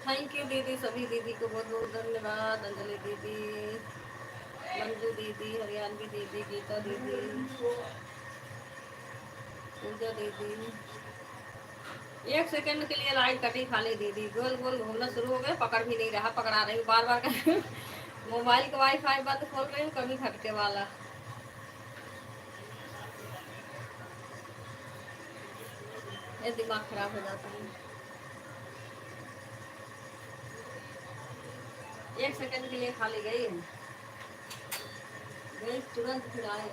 Thank you दीदी, सभी दीदी को बहुत बहुत धन्यवाद। अंजलि दीदी, मंजू दीदी, हरियाणवी दीदी, गीता दीदी, पूजा दीदी। 1 सेकंड के लिए लाइट कटी खाली दीदी, गोल गोल घूमना शुरू हो गए, पकड़ भी नहीं रहा, पकड़ा रही हूँ बार बार कर मोबाइल का वाईफाई बंद खोल रही हूँ, कभी खटके वाला। ये दिमाग खराब हो जाता है। 1 सेकंड के लिए खाली गई, गई तुरंत फिर आए।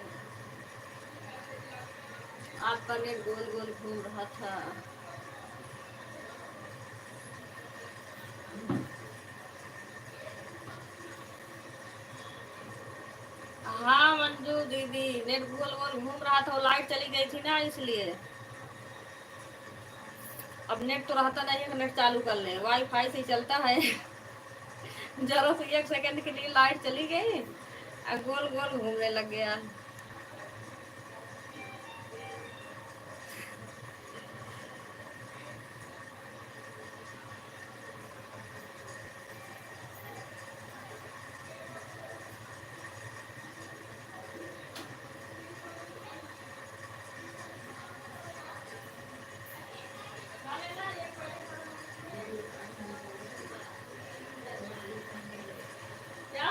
आपका नेट गोल गोल घूम रहा था। हाँ मंजू दीदी, नेट गोल गोल घूम रहा था, वो लाइट चली गई थी ना इसलिए। अब नेट तो रहता नहीं है, नेट चालू कर ले, वाईफाई से ही चलता है। जरा से 1 सेकंड के लिए लाइट चली गई और गोल गोल घूमने लग गया। क्या?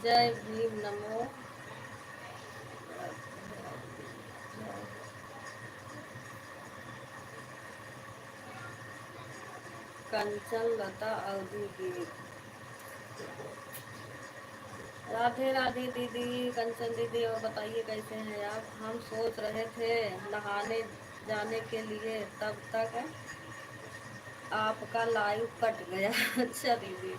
जय भीम, नमो। कंचन लता अवधि की। राधे राधे दीदी, कंचन दीदी, और बताइए कैसे हैं आप? हम सोच रहे थे नहाने जाने के लिए, तब तक आपका लाइव कट गया। अच्छा दीदी,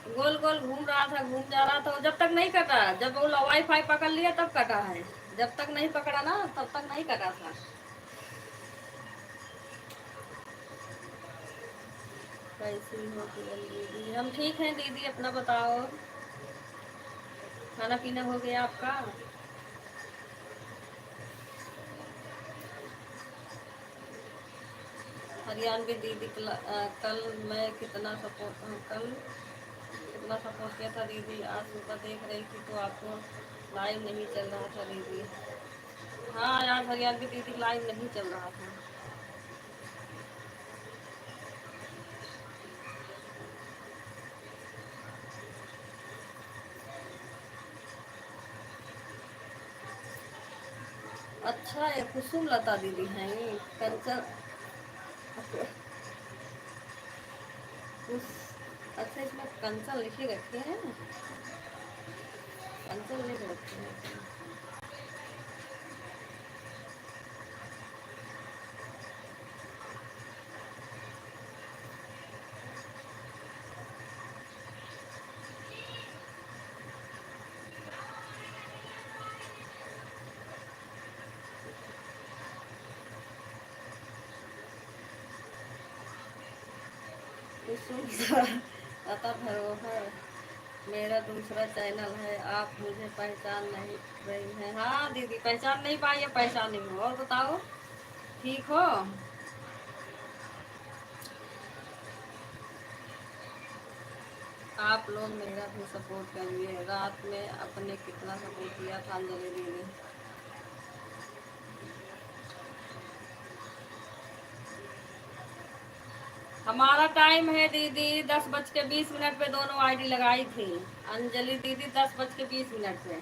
गोल गोल घूम रहा था, घूम जा रहा था, जब तक नहीं कटा, जब वो वाईफाई पकड़ लिया तब कटा है, जब तक नहीं पकड़ा ना तब तक नहीं कटा था। कैसी हो किरण दीदी? हम ठीक हैं दीदी, अपना बताओ। खाना पीना हो गया आपका? हरियाणवी दीदी कल मैं कल कितना सपोर्ट किया था दीदी। आज सुबह देख रही थी तो आपको लाइव नहीं चल रहा था दीदी। हाँ, आज हरियाणवी दीदी लाइव नहीं चल रहा था। अच्छा, ये कुसुम लता दीदी हैं ये कंचन। कुछ अच्छा, इसमें कंचन लिखे रखे हैं। कंचन लिख रखे हैं। कुसुम लता धरोहर मेरा दूसरा चैनल है। आप मुझे पहचान नहीं रही हैं? हाँ दीदी, पहचान नहीं पाई या पहचानी हो? और बताओ, ठीक हो? आप लोग मेरा भी सपोर्ट करिए। रात में अपने कितना सपोर्ट किया था अंजलि दीदी। हमारा टाइम है दीदी 10:20 पे दोनों आईडी लगाई थी। अंजलि दीदी 10:20 पे।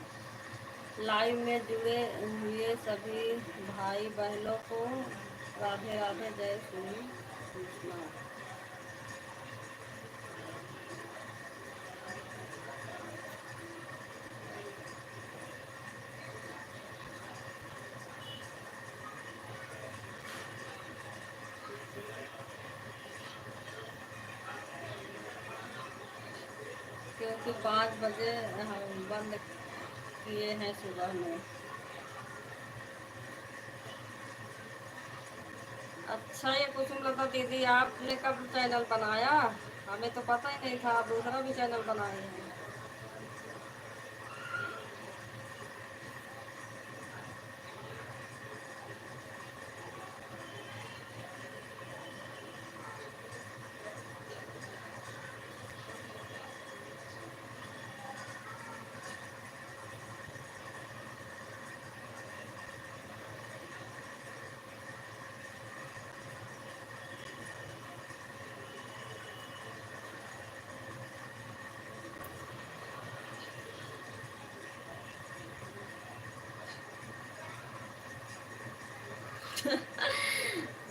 लाइव में जुड़े हुए सभी भाई बहनों को राधे राधे, जय श्री कृष्णा। क्योंकि 5 बजे हम बंद किए हैं सुबह में। अच्छा, ये कुसुम लता दीदी आपने कब चैनल बनाया? हमें तो पता ही नहीं था आप दूसरा भी चैनल बनाए हैं।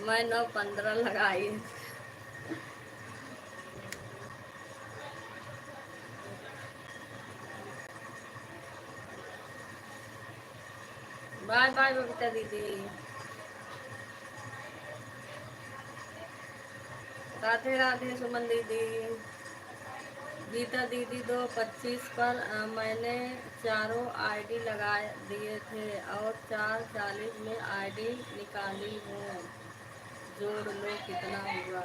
मैं 9:15 लगाई। बाय बाय बबीता दीदी। राधे राधे सुमन दीदी। गीता दीदी 2:25 पर मैंने चारों आईडी लगा दिए थे और 4:40 में आईडी निकाली हूँ। जोड़ लो कितना हुआ।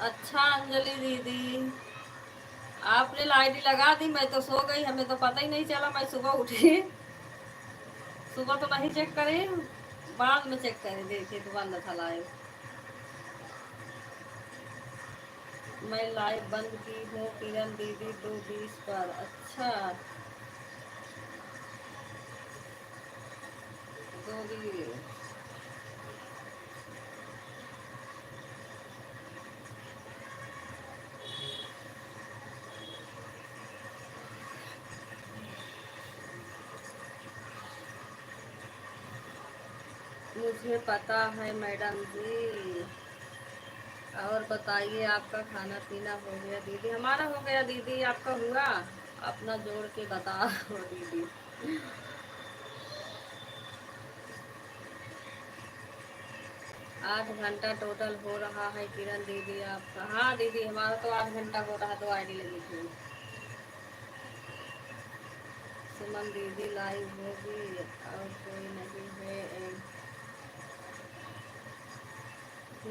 अच्छा अंजलि दीदी, आपने आईडी लगा दी, मैं तो सो गई, हमें तो पता ही नहीं चला। मैं सुबह उठी, सुबह तो नहीं चेक करे, बाद में चेक करे, देखे तो बंद था लाइव। मैं लाइव बंद की हूँ किरण दीदी 2:20 पर। अच्छा, 2:20। मुझे पता है मैडम जी। और बताइए, आपका खाना पीना हो गया दीदी? हमारा हो गया दीदी, आपका हुआ? अपना जोड़ के बताओ दीदी। 8 घंटा टोटल हो रहा है किरण दीदी आपका? हाँ दीदी, हमारा तो 8 घंटा हो रहा, 2 आईडी लगी थी। सुमन दीदी लाइव होगी और कोई नहीं है?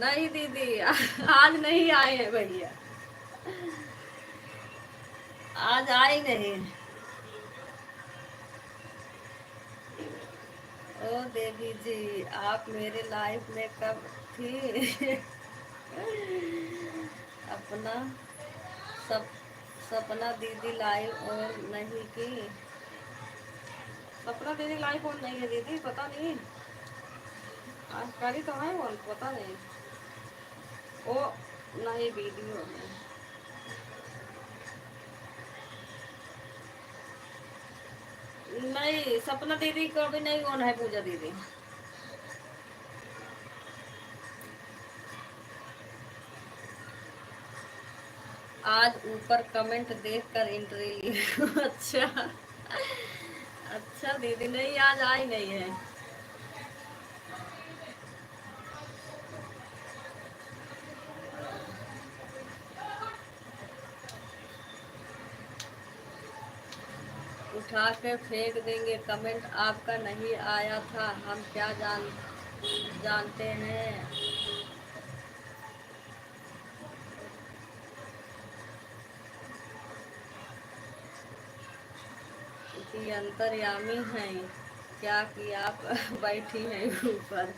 नहीं दीदी, आज नहीं आए हैं भैया, आज आए नहीं। ओ देवी जी, आप मेरे लाइफ में कब थी? अपना सब सपना दीदी लाइव और नहीं की। सपना दीदी लाइव और नहीं है दीदी, पता नहीं, आज करी तो है और पता नहीं। ओ नहीं, वीडियो में नहीं, सपना दीदी को भी नहीं ऑन है, पूजा दीदी। आज ऊपर कमेंट देखकर एंट्री ली। अच्छा, अच्छा दीदी, नहीं आज आई नहीं है। उठा के फेंक देंगे, कमेंट आपका नहीं आया था, हम क्या जानते हैं। कि अंतर्यामी हैं क्या कि आप बैठी हैं ऊपर।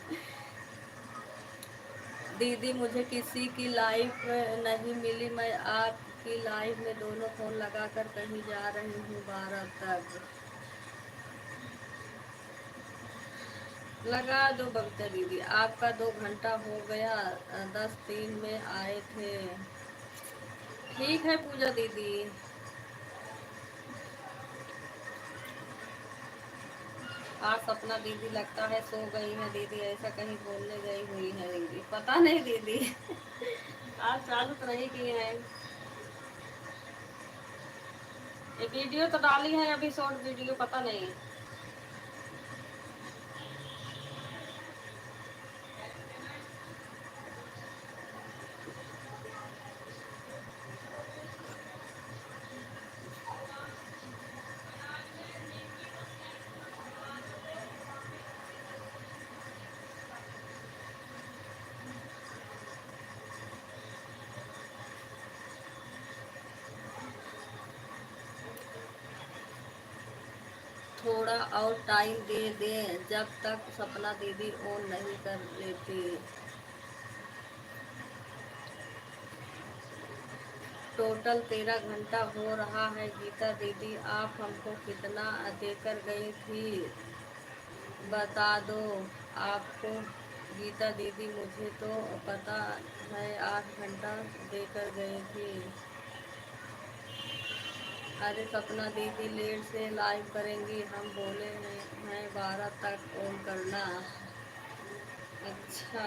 दीदी मुझे किसी की लाइफ नहीं मिली, मैं आपकी लाइफ में दोनों फोन लगाकर कहीं जा रही हूँ 12 तक। लगा दो बबीता दीदी, आपका 2 घंटा हो गया, 10:03 में आए थे। ठीक है पूजा दीदी। आज सपना दीदी लगता है सो गई है दीदी, ऐसा कहीं बोलने गई हुई है दीदी, पता नहीं दीदी। आज चालू तो नहीं किए हैं। ये वीडियो तो डाली है अभी, शॉर्ट वीडियो, पता नहीं। थोड़ा और टाइम दे दें, जब तक सपना दीदी ऑन नहीं कर लेती। टोटल 13 घंटा हो रहा है। गीता दीदी आप हमको कितना देकर गई थी, बता दो आपको। गीता दीदी मुझे तो पता है 8 घंटा देकर गई थी। अरे सपना दीदी लेट से लाइव करेंगी, हम बोले हैं 12 तक ऑन करना। अच्छा,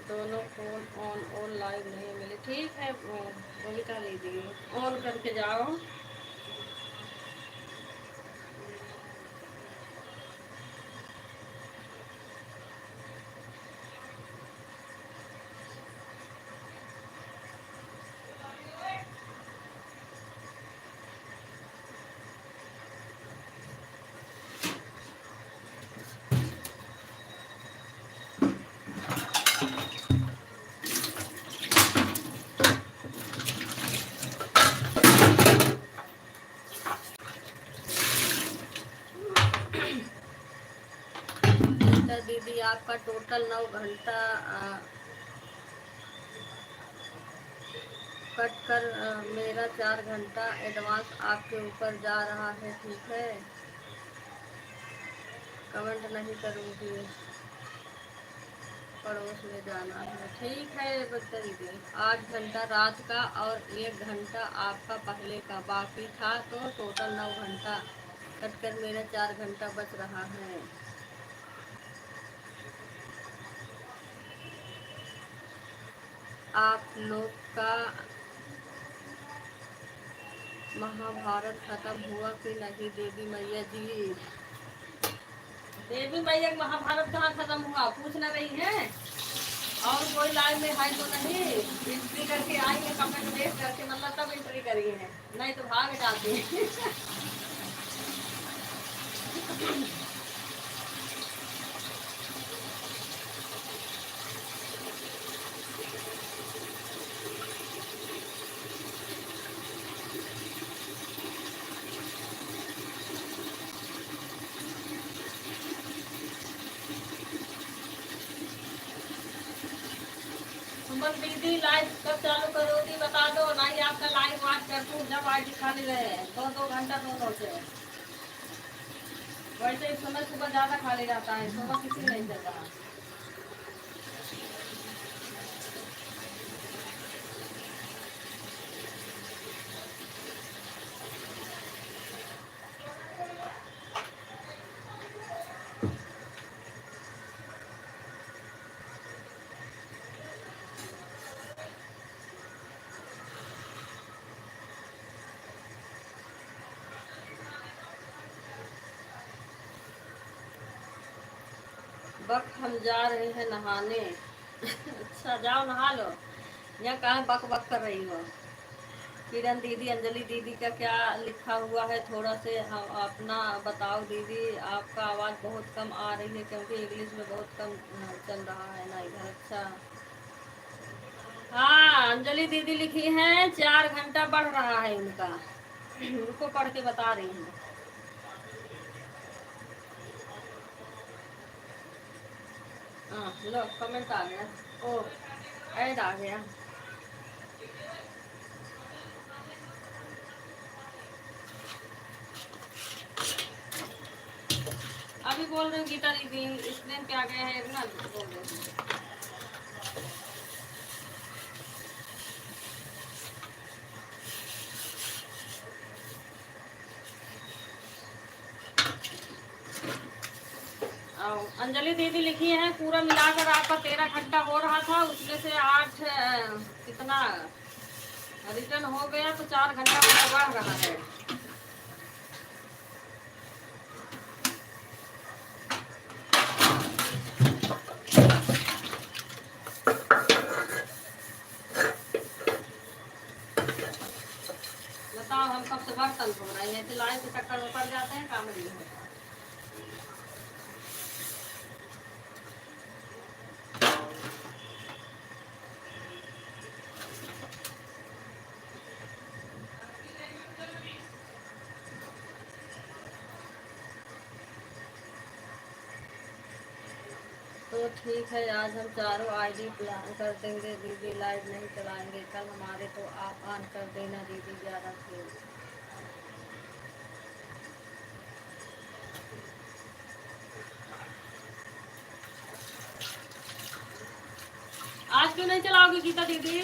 दोनों फोन ऑन और लाइव नहीं मिले। ठीक है बबीता दीदी, ऑन करके जाओ। गीता दीदी आपका टोटल 9 घंटा कट कर मेरा 4 घंटा एडवांस आपके ऊपर जा रहा है। ठीक है, कमेंट नहीं करूँगी, पड़ोस में जाना है। ठीक है बच्चा दीदी, 8 घंटा रात का और 1 घंटा आपका पहले का बाकी था, तो टोटल 9 घंटा कट कर मेरा 4 घंटा बच रहा है। आप लोग का महाभारत खत्म हुआ कि नहीं देवी मैया जी? देवी मैया महाभारत कहाँ खत्म हुआ, पूछ ना रही है? और कोई लाइन में है तो नहीं, एंट्री करके आई है, कमेंट देख करके मतलब तब एंट्री करी है, नहीं तो भाग जाती है। सुमन दीदी लाइव कब चालू करोगी बता दो, नहीं आपका लाइव आज कर दूँ जब आईडी खाली रहे, 2-2 घंटा दोनों से। वैसे इस समय सुबह ज्यादा खाली रहता है, सुबह किसी नहीं चल रहा। बक हम जा रहे हैं नहाने। अच्छा जाओ नहा लो, यहाँ कहाँ बक बक कर रही हो। किरण दीदी, अंजलि दीदी का क्या लिखा हुआ है, थोड़ा से अपना बताओ दीदी। आपका आवाज़ बहुत कम आ रही है क्योंकि इंग्लिश में बहुत कम चल रहा है ना इधर। अच्छा हाँ, अंजलि दीदी लिखी है 4 घंटा बढ़ रहा है उनका। उनको पढ़ के बता रही हूँ। हाँ लो कमेंट आ गया, ओ ऐड आ गया। अभी बोल रही हूँ गीता दीदी स्क्रीन पे आ गया है ना, बोल रही हूँ। अंजलि दीदी लिखी है पूरा मिलाकर आपका 13 घंटा हो रहा था, उसमें से 8 कितना रिटर्न हो गया, तो 4 घंटा बढ़ रहा है। बताओ हम कब से बर्तन धो रहे हैं, सिलाई के चक्कर में पड़ जाते हैं, काम नहीं होता। तो ठीक है, आज हम चारों आईडी प्लान कर देंगे दीदी, लाइव नहीं चलाएंगे कल हमारे, तो आप ऑन कर देना दीदी 11 से। आज क्यों नहीं चलाओगी गीता दीदी?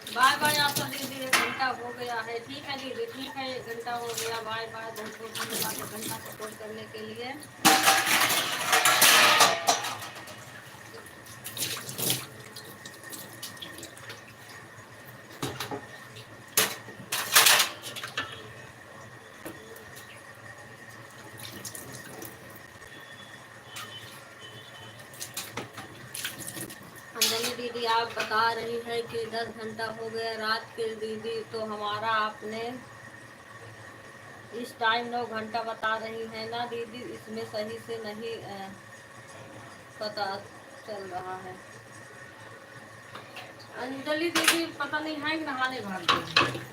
बाय बाय आप सब दीदी, 1 घंटा हो गया है। ठीक है दीदी, ठीक है 1 घंटा हो गया, बाय बाय। बहुत बहुत धन्यवाद 1 घंटा सपोर्ट करने के लिए। अंजलि दीदी आप बता रही है कि 10 घंटा हो गया रात के दीदी, तो हमारा आपने इस टाइम 9 घंटा बता रही है ना दीदी, इसमें सही से नहीं पता चल रहा है। अंजलि दीदी पता नहीं है कि नहाने भाग गई।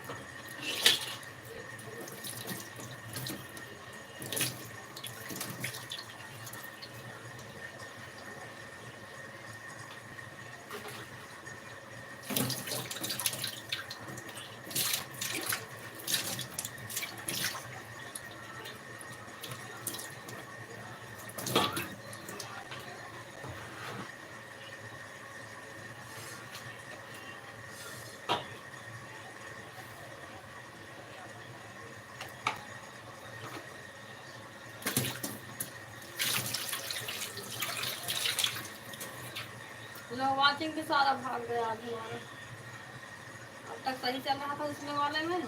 वाचिंग भी सारा भाग गया आज हमारा। अब तक सही चल रहा था उसमें वाले में।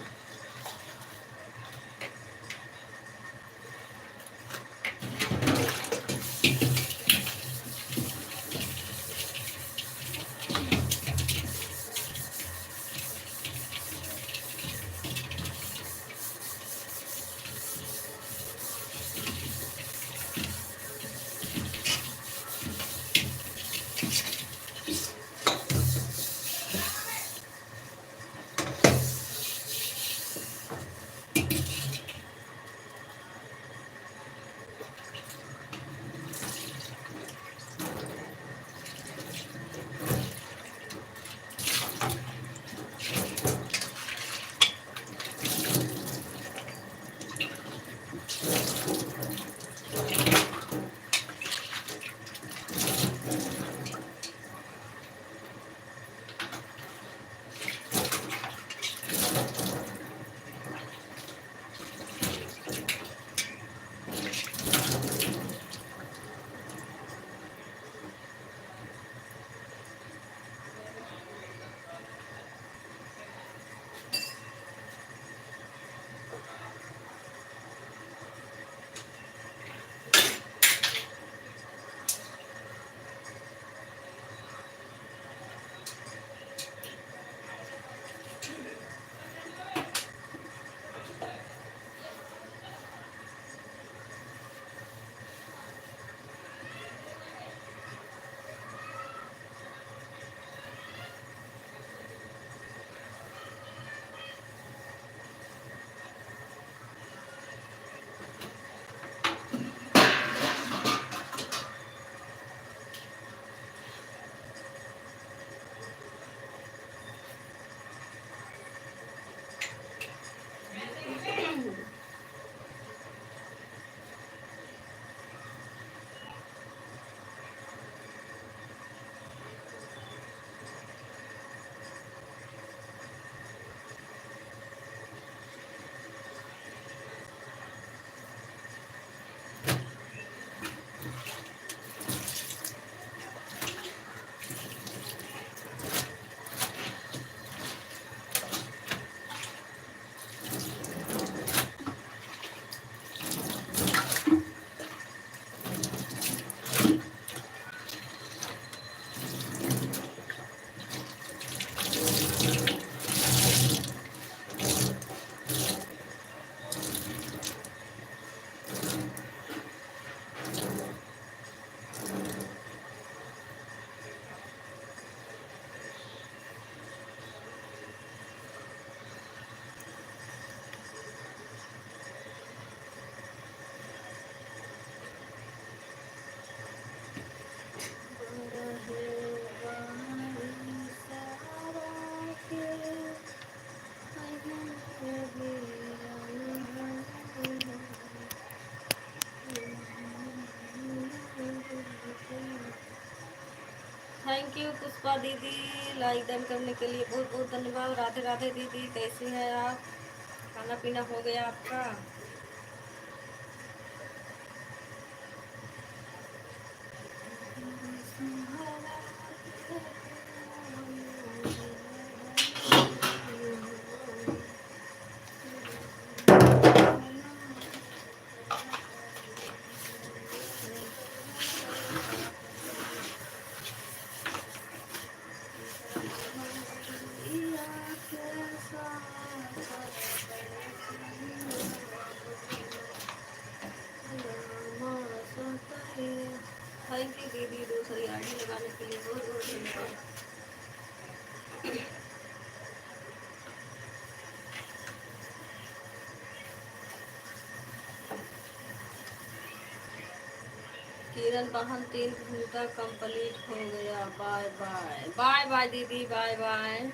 थैंक यू पुष्पा दीदी, लाइक डन करने के लिए बहुत बहुत धन्यवाद। राधे राधे दीदी, कैसी हैं आप? खाना पीना हो गया आपका? थैंक यू दीदी, दूसरी आईडी लगाने के लिए बहुत बहुत धन्यवाद। किरण बहन 3 घंटा कंप्लीट हो गया। बाय बाय बाय बाय दीदी, बाय बाय।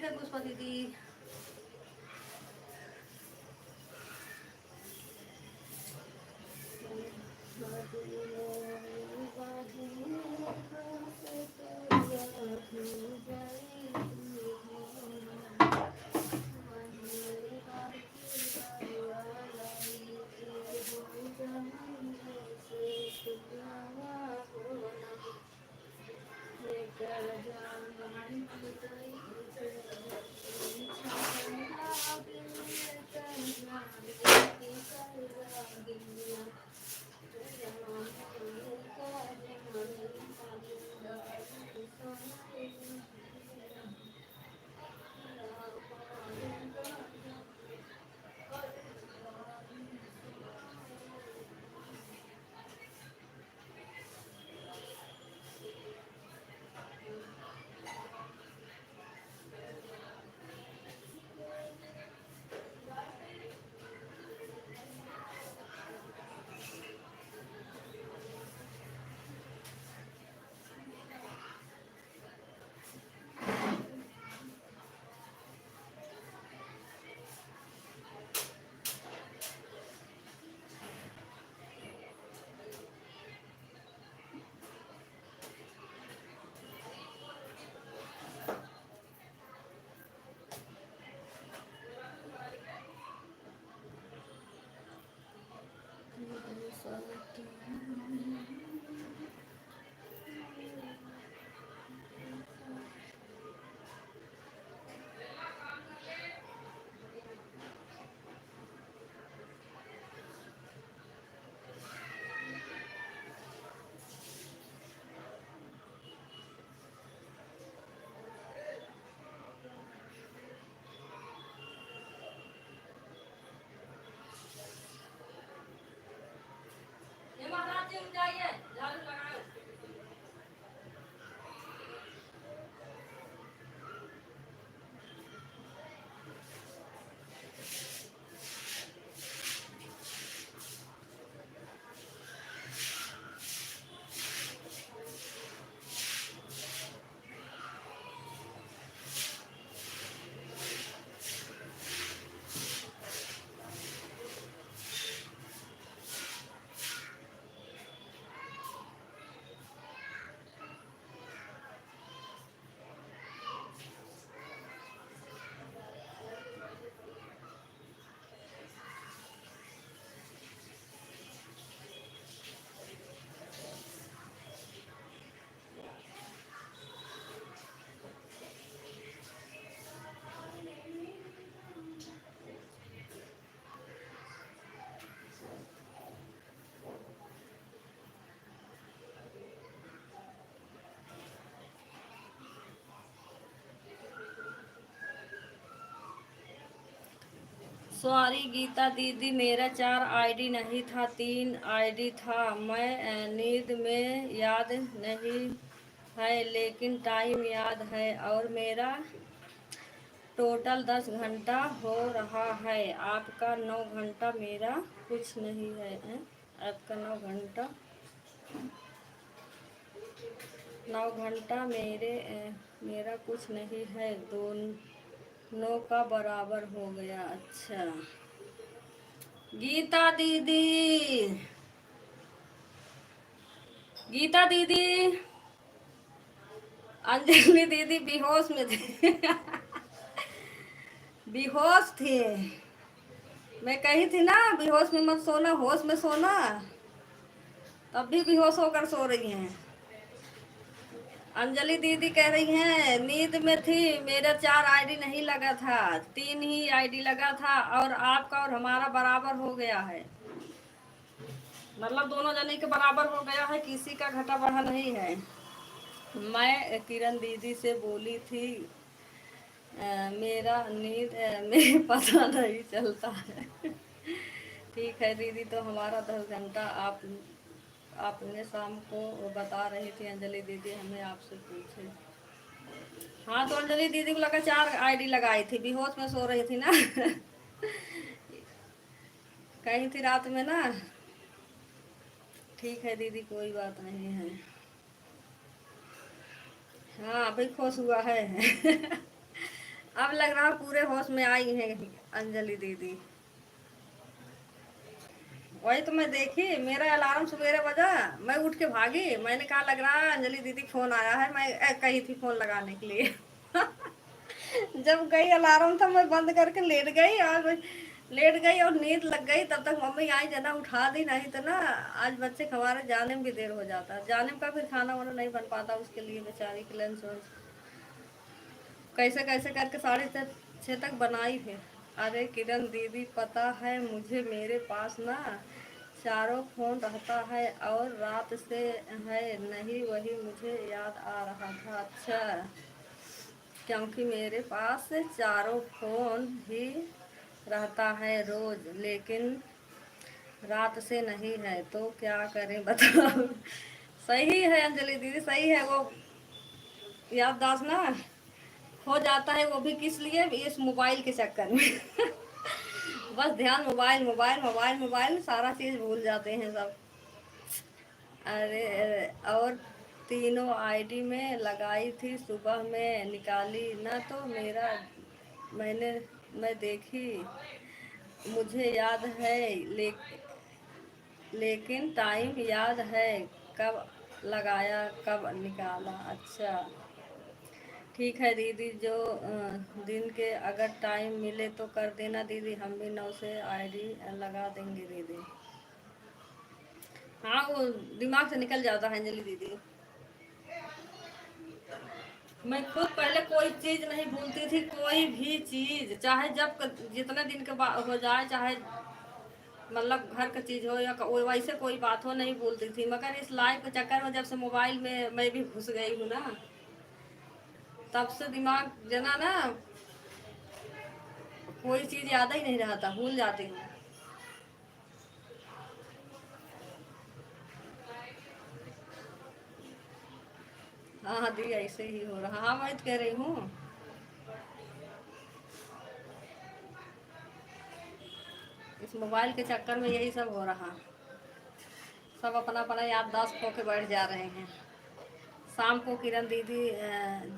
है पुष्पा दीदी। सॉरी गीता दीदी, मेरा 4 आईडी नहीं था, 3 आईडी था। मैं नींद में याद नहीं है लेकिन टाइम याद है, और मेरा टोटल 10 घंटा हो रहा है। आपका 9 घंटा, मेरा कुछ नहीं है। आपका 9 घंटा मेरा कुछ नहीं है, दोनों का बराबर हो गया। अच्छा गीता दीदी, गीता दीदी, अंजलि दीदी बेहोश में थे। बेहोश थे। मैं कही थी ना बेहोश में मत सोना, होश में सोना। तब भी बेहोश होकर सो रही हैं। अंजलि दीदी कह रही हैं नींद में थी, मेरा 4 आईडी नहीं लगा था, 3 ही आईडी लगा था, और आपका और हमारा बराबर हो गया है। मतलब दोनों जने के बराबर हो गया है, किसी का घटा बढ़ा नहीं है। मैं किरण दीदी से बोली थी मेरा नींद में पता नहीं चलता है। ठीक है दीदी, तो हमारा 10 घंटा आपने शाम को बता रही थी अंजलि दीदी, हमें आपसे पूछे। हाँ तो अंजलि दीदी को लगा 4 आईडी लगाई थी, बेहोश में सो रही थी ना। कहीं थी रात में ना। ठीक है दीदी, कोई बात नहीं है। हाँ अभी खुश हुआ है। अब लग रहा पूरे होश में आई है अंजलि दीदी। वही तो मैं देखी, मेरा अलार्म सवेरे बजा, मैं उठ के भागी, मैंने कहा लग रहा है अंजलि दीदी फोन आया है, मैं कही थी फोन लगाने के लिए। जब गई अलार्म था मैं बंद करके लेट गई, और लेट गई और नींद लग गई, तब तक मम्मी आई जना उठा दी, नहीं तो ना आज बच्चे के हमारे जाने में भी देर हो जाता, जाने में का फिर खाना वाना नहीं बन पाता उसके लिए बेचारी के लंच वंच, कैसे कैसे करके 6:30 तक बनाई फिर। अरे किरण दीदी पता है मुझे, मेरे पास ना चारों फोन रहता है और रात से है नहीं, वही मुझे याद आ रहा था। अच्छा, क्योंकि मेरे पास चारों फोन ही रहता है रोज, लेकिन रात से नहीं है तो क्या करें बताओ। सही है अंजलि दीदी, सही है वो, याददाश्त ना हो जाता है, वो भी किस लिए, इस मोबाइल के चक्कर में। बस ध्यान मोबाइल मोबाइल मोबाइल मोबाइल, सारा चीज भूल जाते हैं सब। अरे और तीनों आईडी में लगाई थी, सुबह में निकाली ना तो मेरा, मैंने मैं देखी, मुझे याद है लेकिन टाइम याद है कब लगाया कब निकाला। अच्छा ठीक है दीदी, जो दिन के अगर टाइम मिले तो कर देना दीदी, हम भी 9 से आईडी लगा देंगे दीदी। हाँ वो दिमाग से निकल जाता है अंजलि दीदी। मैं खुद पहले कोई चीज नहीं भूलती थी, कोई भी चीज, चाहे जब जितने दिन के बाद हो जाए, चाहे मतलब घर का चीज हो या वैसे कोई बात हो, नहीं भूलती थी, मगर इस लाइफ के चक्कर में जब से मोबाइल में मैं भी घुस गई हूँ ना, तब से दिमाग जना ना, कोई चीज याद ही नहीं रहता, भूल जाती हूँ। हाँ हाँ दी, ऐसे ही हो रहा, हाँ मैं तो कह रही हूँ, इस मोबाइल के चक्कर में यही सब हो रहा, सब अपना अपना याददाश्त खो के बैठ जा रहे हैं। शाम को किरण दीदी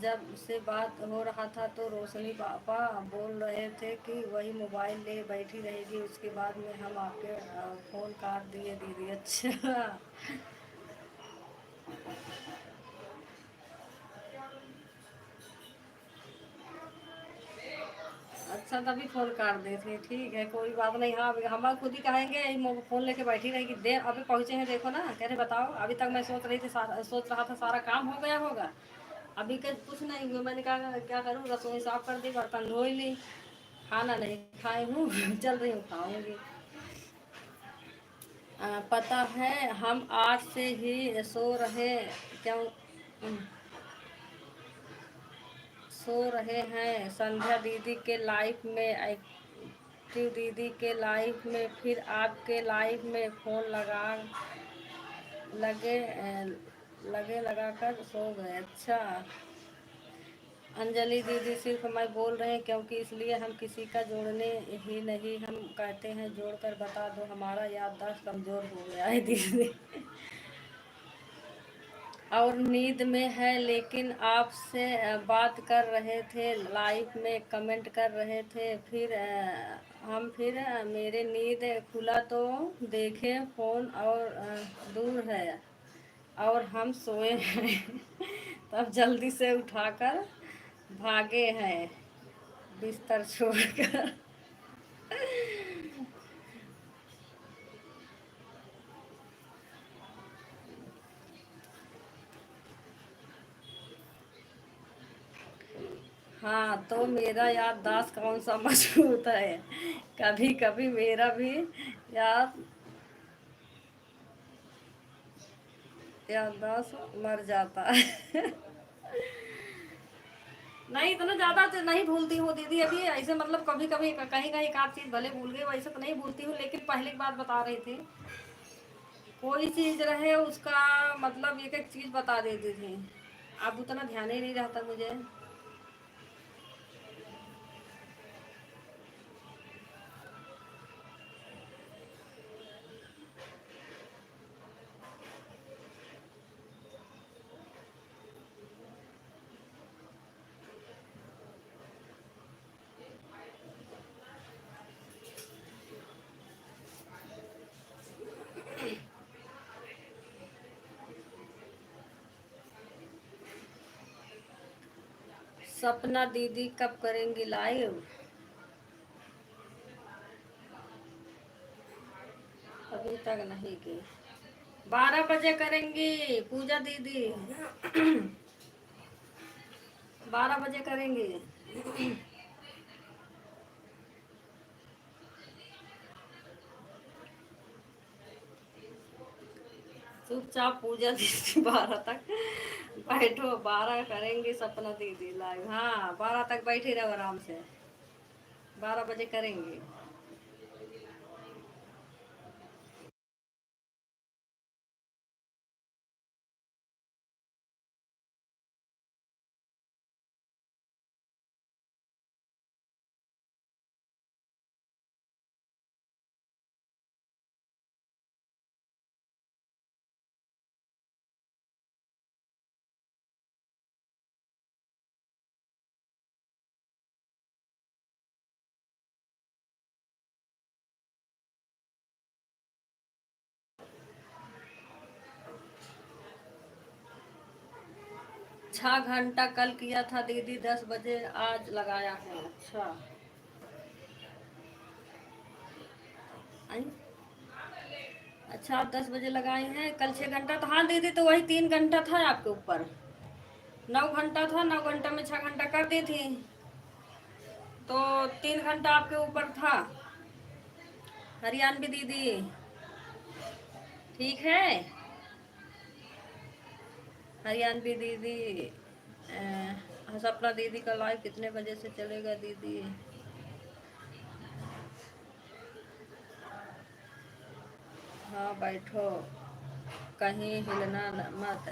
जब से बात हो रहा था तो रोशनी पापा बोल रहे थे कि वही मोबाइल ले बैठी रहेगी, उसके बाद में हम आपके फ़ोन काट दिए दीदी। अच्छा। अच्छा तभी फ़ोन काट दिए थे, ठीक है कोई बात नहीं, हाँ अभी हम खुद ही कहेंगे फ़ोन लेके बैठी रहेगी, दे अभी पहुँचे हैं देखो ना, कह रहे बताओ, अभी तक मैं सोच रही थी सोच रहा था सारा काम हो गया होगा, अभी कुछ नहीं हुआ, मैंने कहा क्या करूँ, रसोई साफ कर दी, बर्तन धो ली, खाना नहीं खाई हूँ। चल रही हूँ खाऊंगी। पता है हम आज से ही क्यों सो रहे हैं संध्या दीदी के लाइफ में, एक्टिव दीदी के लाइफ में, फिर आपके लाइफ में फ़ोन लगे लगे लगाकर सो गए। अच्छा अंजलि दीदी, सिर्फ मैं बोल रहे हैं क्योंकि इसलिए हम किसी का जोड़ने ही नहीं, हम कहते हैं जोड़कर बता दो, हमारा याददाश्त कमज़ोर हो गया है दीदी। और नींद में है, लेकिन आपसे बात कर रहे थे, लाइव में कमेंट कर रहे थे, फिर मेरे नींद खुला तो देखे फ़ोन और दूर है और हम सोए हैं। तब जल्दी से उठाकर भागे हैं बिस्तर छोड़कर। हाँ तो मेरा याददाश्त कौन सा मजबूत है, कभी कभी मेरा भी याद याददाश्त मर जाता है। नहीं इतना ज्यादा तो नहीं भूलती हूँ दीदी, अभी ऐसे मतलब कभी कभी कहीं कहीं एक आध चीज भले भूल गई, वैसे तो नहीं भूलती हूँ, लेकिन पहले की बात बता रही थी, कोई चीज रहे उसका मतलब एक एक चीज बता देती थी, अब उतना ध्यान ही नहीं रहता मुझे। सपना दीदी कब करेंगी लाइव? अभी तक नहीं की। 12 बजे करेंगी पूजा दीदी। 12 बजे करेंगी। चुपचाप पूजा दीदी 12 तक बैठो। 12 करेंगी सपना दीदी लाइव। हाँ, 12 तक बैठी रहो आराम से। 12 बजे करेंगी। छह घंटा कल किया था दीदी, 10 बजे आज लगाया है। अच्छा। आई? अच्छा, आप 10 बजे लगाए हैं। कल 6 घंटा तो हाँ दीदी, तो वही 3 घंटा था आपके ऊपर। 9 घंटा था, 9 घंटा में 6 घंटा कर दी थी, तो 3 घंटा आपके ऊपर था। हरियाणवी दीदी ठीक है। हरियाणवी दीदी। सपना दीदी का लाइव कितने बजे से चलेगा दीदी? हाँ बैठो, कहीं हिलना मत।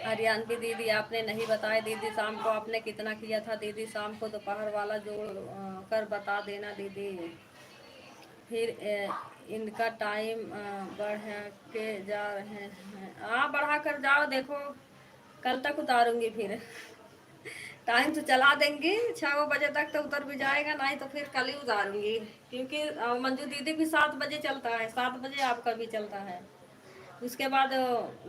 हरियाणवी दीदी आपने नहीं बताया दीदी, शाम को आपने कितना किया था दीदी? शाम को दोपहर वाला जोड़ कर बता देना दीदी। फिर इनका टाइम बढ़ के जा रहे हैं। हाँ, बढ़ा कर जाओ। देखो कल तक उतारूंगी फिर। टाइम तो चला देंगी 6 बजे तक तो उतर भी जाएगा, नहीं तो फिर कल ही उतारूंगी। क्योंकि मंजू दीदी भी 7 बजे चलता है, 7 बजे आपका भी चलता है। उसके बाद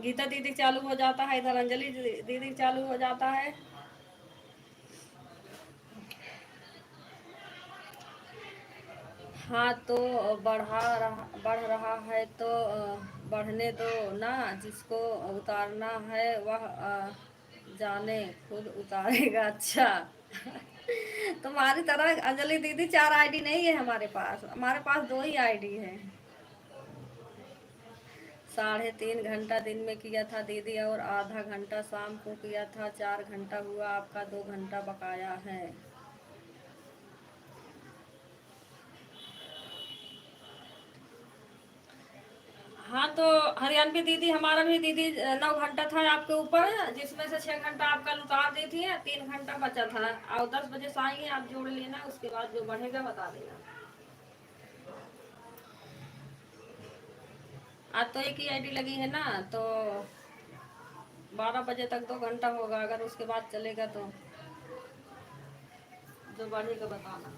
गीता दीदी चालू हो जाता है, इधर अंजलि दीदी चालू हो जाता है। हाँ तो बढ़ रहा है तो बढ़ने दो ना। जिसको उतारना है वह जाने, खुद उतारेगा। अच्छा। तुम्हारी तरह अंजलि दीदी 4 आईडी नहीं है हमारे पास, हमारे पास 2 ही आईडी है। 3.5 घंटा दिन में किया था दीदी, और आधा घंटा शाम को किया था। 4 घंटा हुआ आपका, 2 घंटा बकाया है। हाँ तो हरियाणवी दीदी, हमारा भी दीदी 9 घंटा था आपके ऊपर, जिसमें से 6 घंटा आप कल उतार दी थी, 3 घंटा बचा था। और 10 बजे से आएंगे, आप जोड़ लेना, उसके बाद जो बढ़ेगा बता देना। आज तो एक ही आईडी लगी है ना, तो 12 बजे तक 2 घंटा होगा। अगर उसके बाद चलेगा तो जो बढ़ेगा बताना।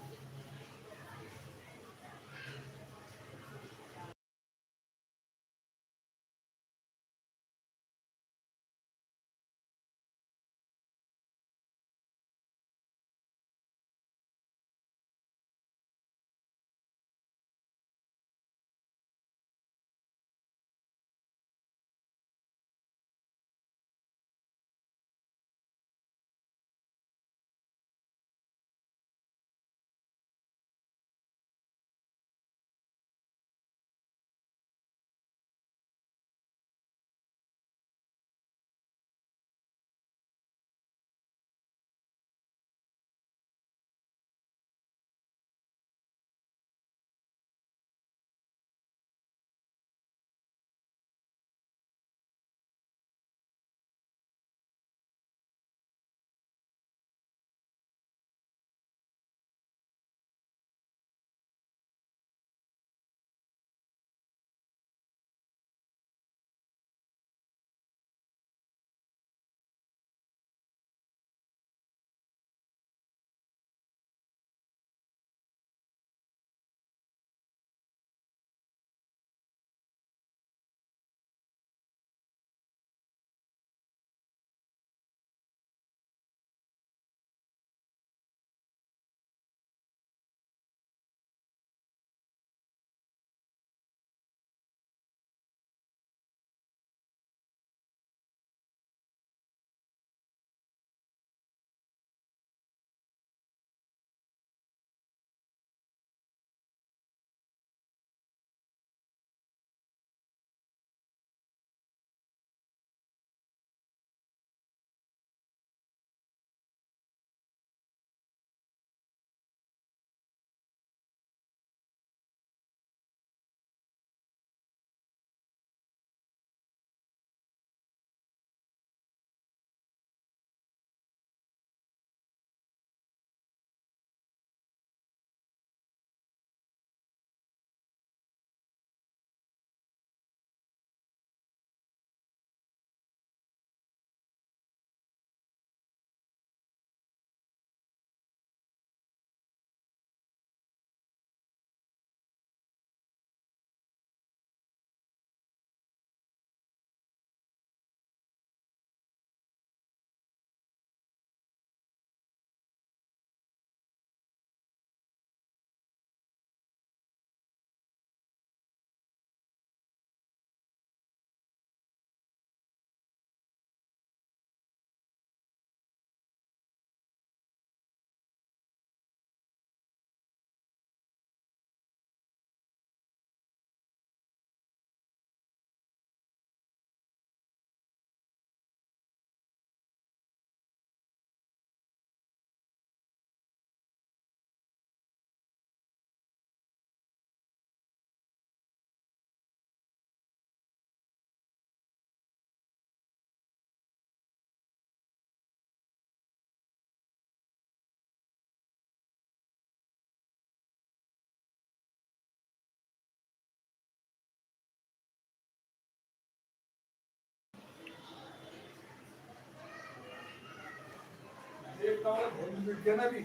वाला बहुत मिट गया ना अभी,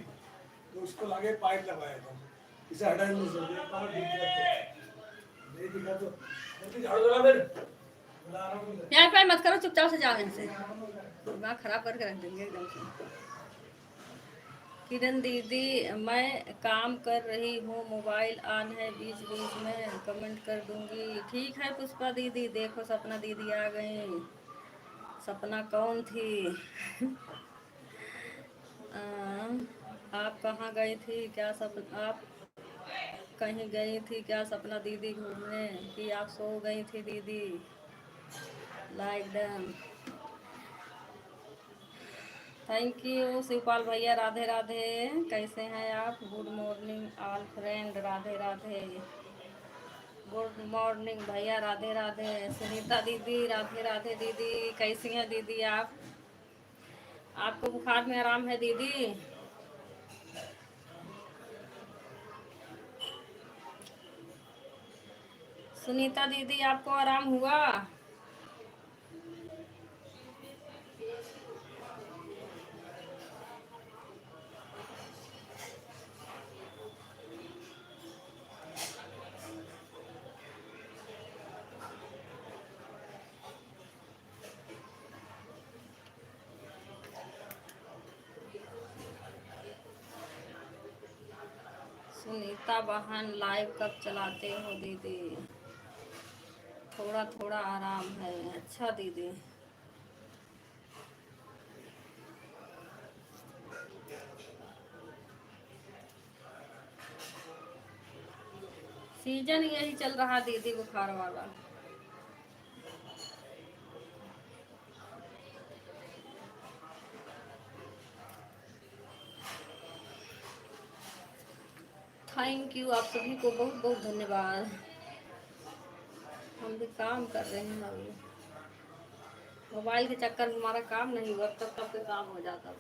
तो उसको लाके पाइप लगाया था, इसे हटा ही नहीं सकते, एक बार ठीक करते नहीं दिखा तो जल्दी झाड़ू लगा फिर, बुला रहा हूँ उसे। यहाँ पे मत करो, चुपचाप से जाओ इनसे, दिमाग खराब करके रख देंगे एकदम से। किरण दीदी, मैं काम कर रही हूँ, मोबाइल ऑन है, बीच बीच में कमेंट कर दूंगी। ठीक है पुष्पा दीदी, देखो सपना दीदी आ गई। सपना कौन थी? आप कहाँ गई थी? क्या सपना आप कहीं गई थी क्या सपना दीदी घूमने, कि आप सो गई थी दीदी? Like done, thank you Shivpal भैया। राधे राधे, कैसे हैं आप? Good morning all friend, Radhe Radhe. Good morning भैया, राधे राधे। सुनीता दीदी, राधे राधे दीदी, कैसी हैं दीदी आप? आपको बुखार में आराम है दीदी? सुनीता दीदी, आपको आराम हुआ? सुनीता बहन, लाइव कब चलाते हो दीदी? थोड़ा थोड़ा आराम है। अच्छा दीदी, सीजन यही चल रहा दीदी, बुखार वाला। थैंक यू, आप सभी को बहुत बहुत धन्यवाद। हम भी काम कर रहे हैं अभी, मोबाइल के चक्कर में हमारा काम नहीं हुआ, तब तब के काम हो जाता।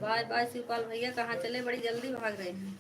बाय बाय शिवपाल भैया, कहाँ चले? बड़ी जल्दी भाग रहे हैं।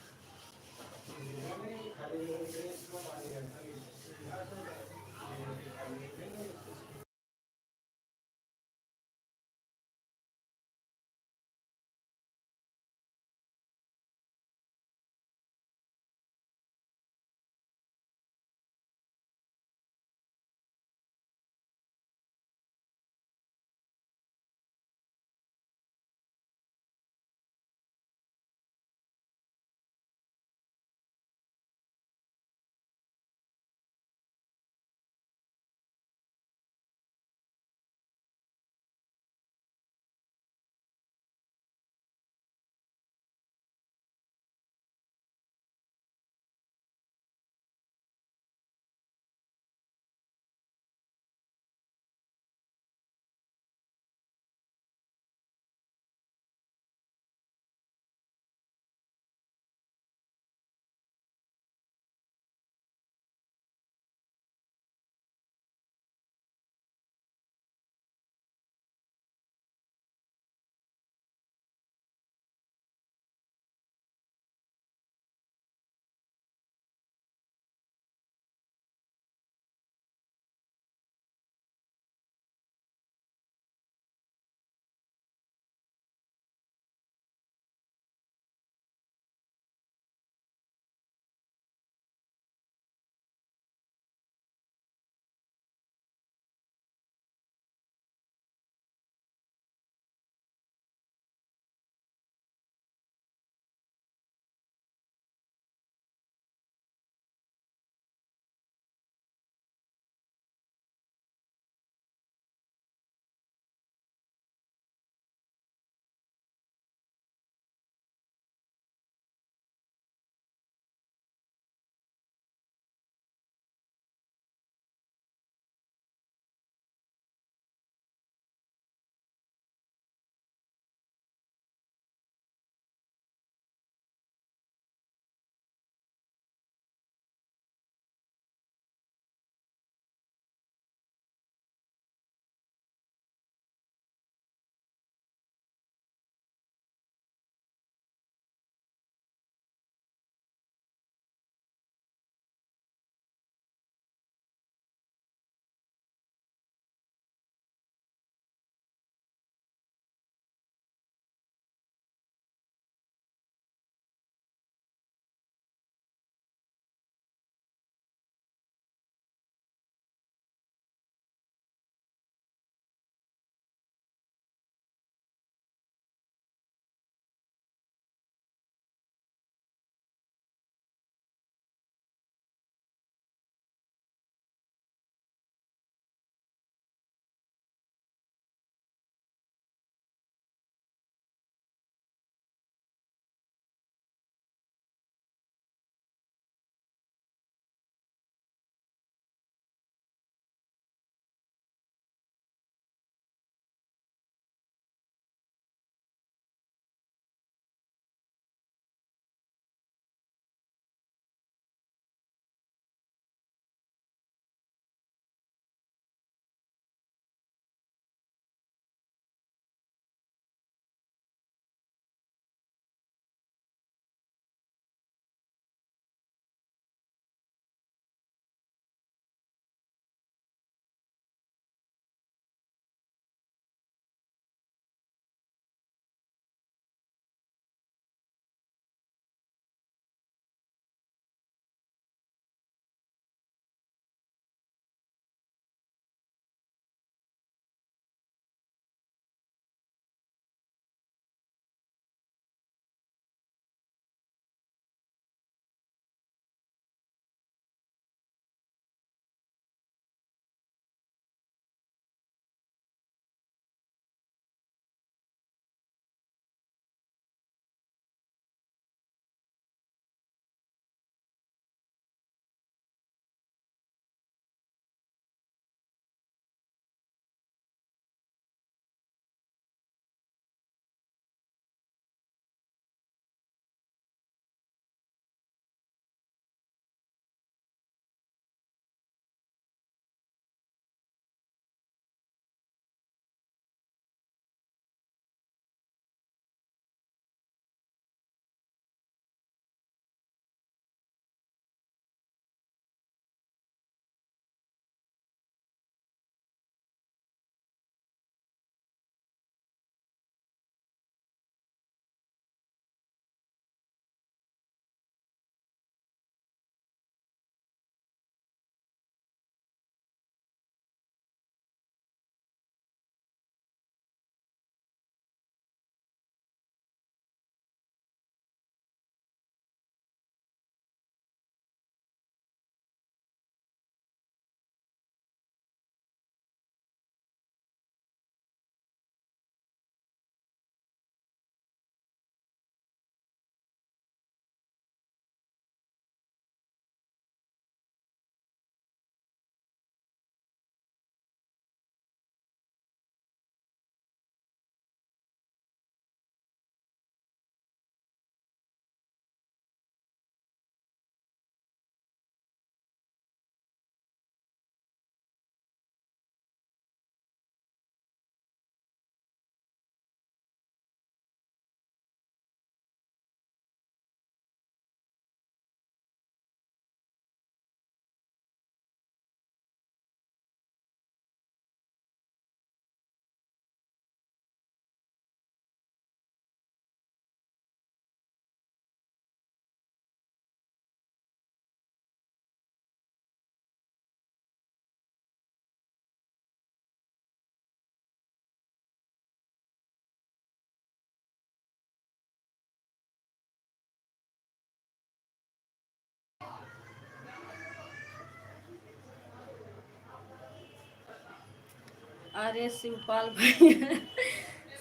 अरे शिवपाल भैया,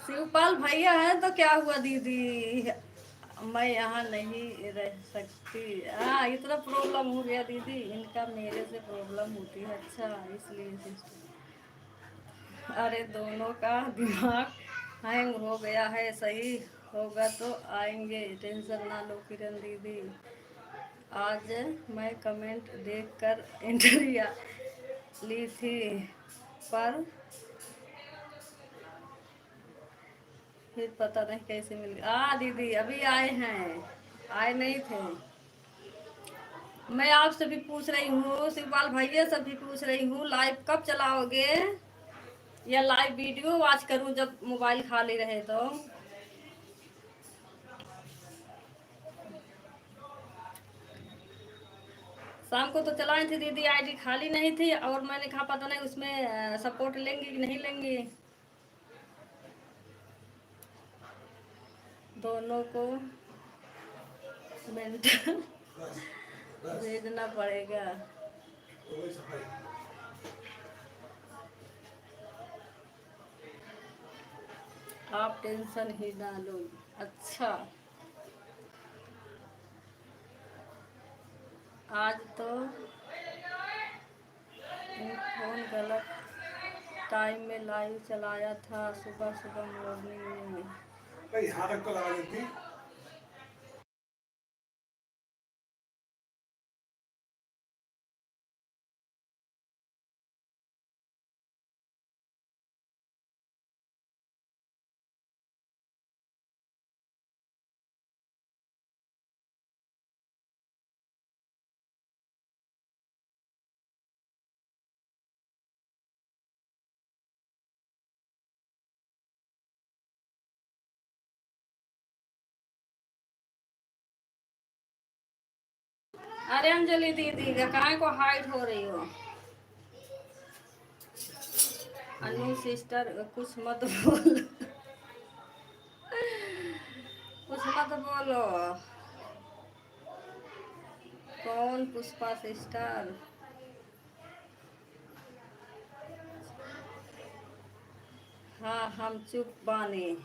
शिवपाल भैया है तो क्या हुआ दीदी, मैं यहाँ नहीं रह सकती। हाँ, इतना प्रॉब्लम हो गया दीदी, इनका मेरे से प्रॉब्लम होती है। अच्छा, इसलिए अरे दोनों का दिमाग हैंग हो गया है, सही होगा तो आएंगे, टेंशन ना लो किरण दीदी। आज मैं कमेंट देखकर इंटरव्यू ली थी, पर फिर पता नहीं कैसे मिल गया। दीदी अभी आए हैं, आए नहीं थे। मैं आपसे भी पूछ रही हूँ, शिवपाल भैया से भी पूछ रही हूँ, लाइव कब चलाओगे, या लाइव वीडियो वॉच करूँ जब मोबाइल खाली रहे तो। शाम को तो चलाई थी दीदी, आईडी खाली नहीं थी, और मैंने कहा पता नहीं उसमें सपोर्ट लेंगी कि नहीं लेंगी। दोनों को मेंटल बस बस भेजना पड़ेगा। हो गई सफाई। आप टेंशन ही ना लो। अच्छा, आज तो फोन गलत टाइम में लाइव चलाया था, सुबह सुबह मॉर्निंग में। भाई यहाँ तक तो लगा देती। अरे अंजलि दीदी कहाँ को हाइट हो रही हो। अनु सिस्टर कुछ मत बोल, कुछ मत बोलो। कौन पुष्पा सिस्टर। हाँ हम चुप बानी।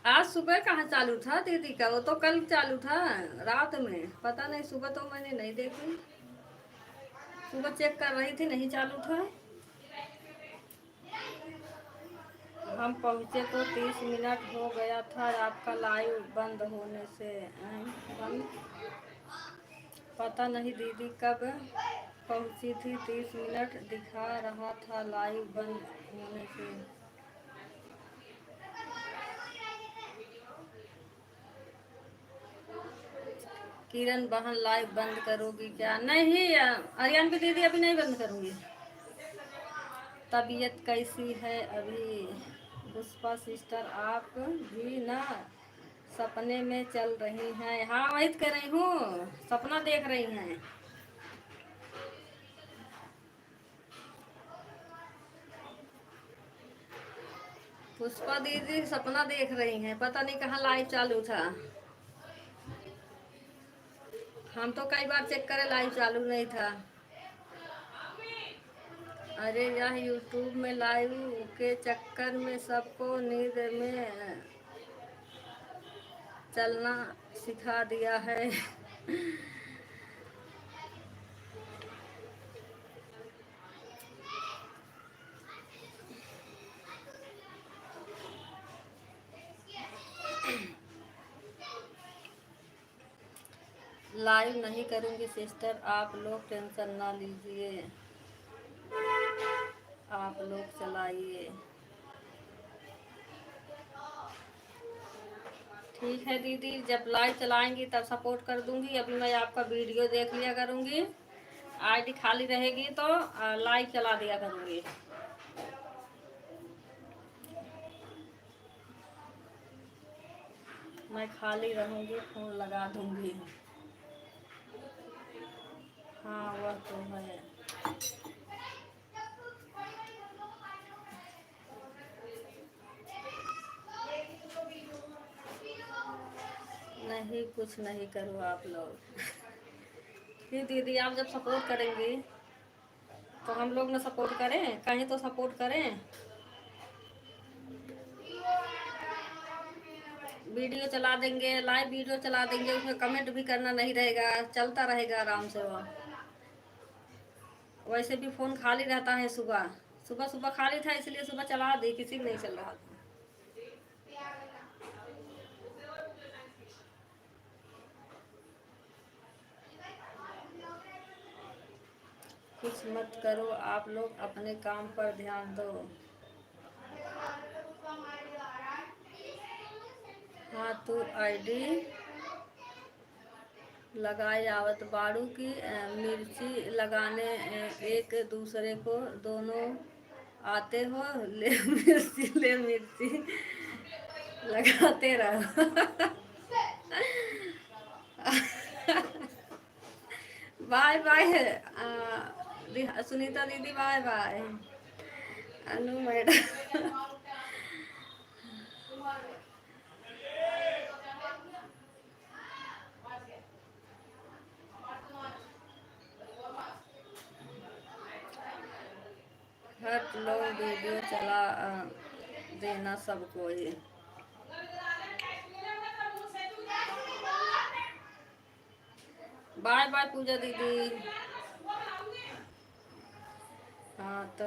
आज सुबह कहाँ चालू था दीदी का, वो तो कल चालू था रात में, पता नहीं सुबह तो मैंने नहीं देखी। सुबह चेक कर रही थी, नहीं चालू था। हम पहुँचे तो 30 मिनट हो गया था आपका लाइव बंद होने से। बंद पता नहीं दीदी कब पहुँची थी, 30 मिनट दिखा रहा था लाइव बंद होने से। किरण बहन लाइव बंद करोगी क्या। नहीं आर्यन की दीदी अभी नहीं बंद करूँगी। तबीयत कैसी है अभी। पुष्पा सिस्टर आप भी ना सपने में चल रही हैं। हाँ वही तो कर रही हूँ, सपना देख रही हैं। पुष्पा दीदी सपना देख रही हैं, पता नहीं कहाँ लाइव चालू था। हम तो कई बार चेक करे लाइव चालू नहीं था। अरे यह यूट्यूब में लाइव के चक्कर में सबको नींद में चलना सिखा दिया है। लाइव नहीं करूँगी सिस्टर, आप लोग टेंशन ना लीजिए, आप लोग चलाइए। ठीक है दीदी, जब लाइव चलाएंगी तब सपोर्ट कर दूंगी। अभी मैं आपका वीडियो देख लिया करूंगी, आईडी खाली रहेगी तो लाइव चला दिया करूंगी। मैं खाली रहूंगी फोन लगा दूंगी। हाँ वह तो है। नहीं कुछ नहीं करो आप लोग। फिर दीदी आप जब सपोर्ट करेंगी तो हम लोग ना सपोर्ट करें, कहीं तो सपोर्ट करें। वीडियो चला देंगे, लाइव वीडियो चला देंगे, उसमें कमेंट भी करना नहीं रहेगा, चलता रहेगा आराम से। वो वैसे भी फ़ोन खाली रहता है, सुबह सुबह सुबह खाली था इसलिए सुबह चला दी, किसी भी नहीं चल रहा था। कुछ मत करो आप लोग, अपने काम पर ध्यान दो। हाँ तू आईडी लगाए आवत बाड़ू की मिर्ची लगाने, एक दूसरे को दोनों आते हो, ले मिर्ची ले मिर्ची लगाते रहो। बाय बाय सुनीता दीदी, बाय बाय। अनु मैडम हट लो, वीडियो चला देना सबको ही। बाय बाय पूजा दीदी। हाँ तो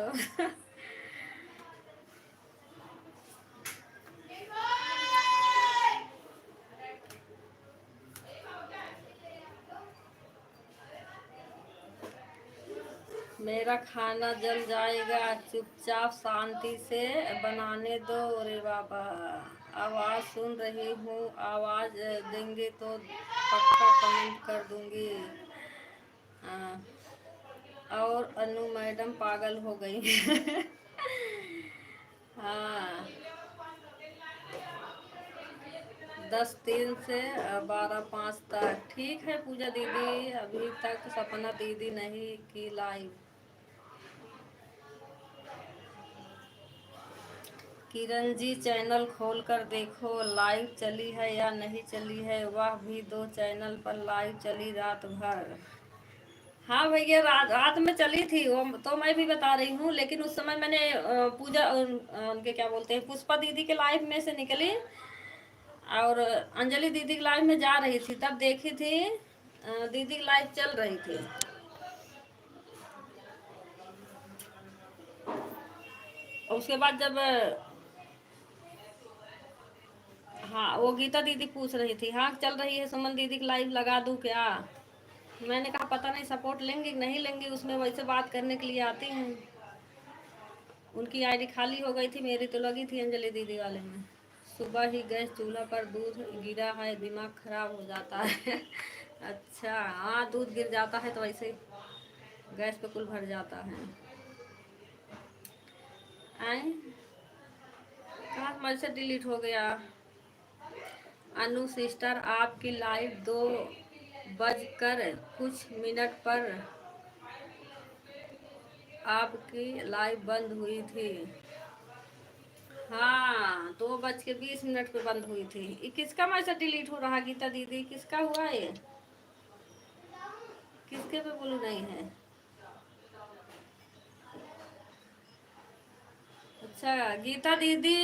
मेरा खाना जल जाएगा, चुपचाप शांति से बनाने दो। अरे बाबा, आवाज़ सुन रही हूँ, आवाज़ देंगे तो पक्का कमेंट कर दूंगी। और अनु मैडम पागल हो गई। हाँ, 10-3 से 12-5 तक। ठीक है पूजा दीदी, अभी तक सपना दीदी नहीं की लाइव। किरण जी चैनल खोल कर देखो, लाइव चली है या नहीं चली है। वह भी 2 चैनल पर लाइव चली रात भर। हाँ भैया, रात रात में चली थी वो तो मैं भी बता रही हूँ, लेकिन उस समय मैंने पूजा उनके क्या बोलते हैं, पुष्पा दीदी के लाइव में से निकली और अंजलि दीदी की लाइव में जा रही थी, तब देखी थी दीदी की लाइव चल रही थी। और उसके बाद जब हाँ, वो गीता दीदी पूछ रही थी, हाँ चल रही है सुमन दीदी की लाइव, लगा दूँ क्या। मैंने कहा पता नहीं सपोर्ट लेंगी नहीं लेंगी, उसमें वैसे बात करने के लिए आती हैं। उनकी आईडी खाली हो गई थी, मेरी तो लगी थी अंजलि दीदी वाले में। सुबह ही गैस चूल्हा पर दूध गिरा है, दिमाग खराब हो जाता है। अच्छा हाँ, दूध गिर जाता है तो वैसे गैस पे कुल भर जाता है। आए कहाँ मेरे से डिलीट हो गया। अनु सिस्टर, आपकी लाइव 2 बजकर कुछ मिनट पर आपकी लाइव बंद हुई थी। हाँ, 2 बज के 20 मिनट पे बंद हुई थी। ये किसका मैसेज डिलीट हो रहा गीता दीदी, किसका हुआ ये, किसके पे बोलू नहीं है। अच्छा गीता दीदी,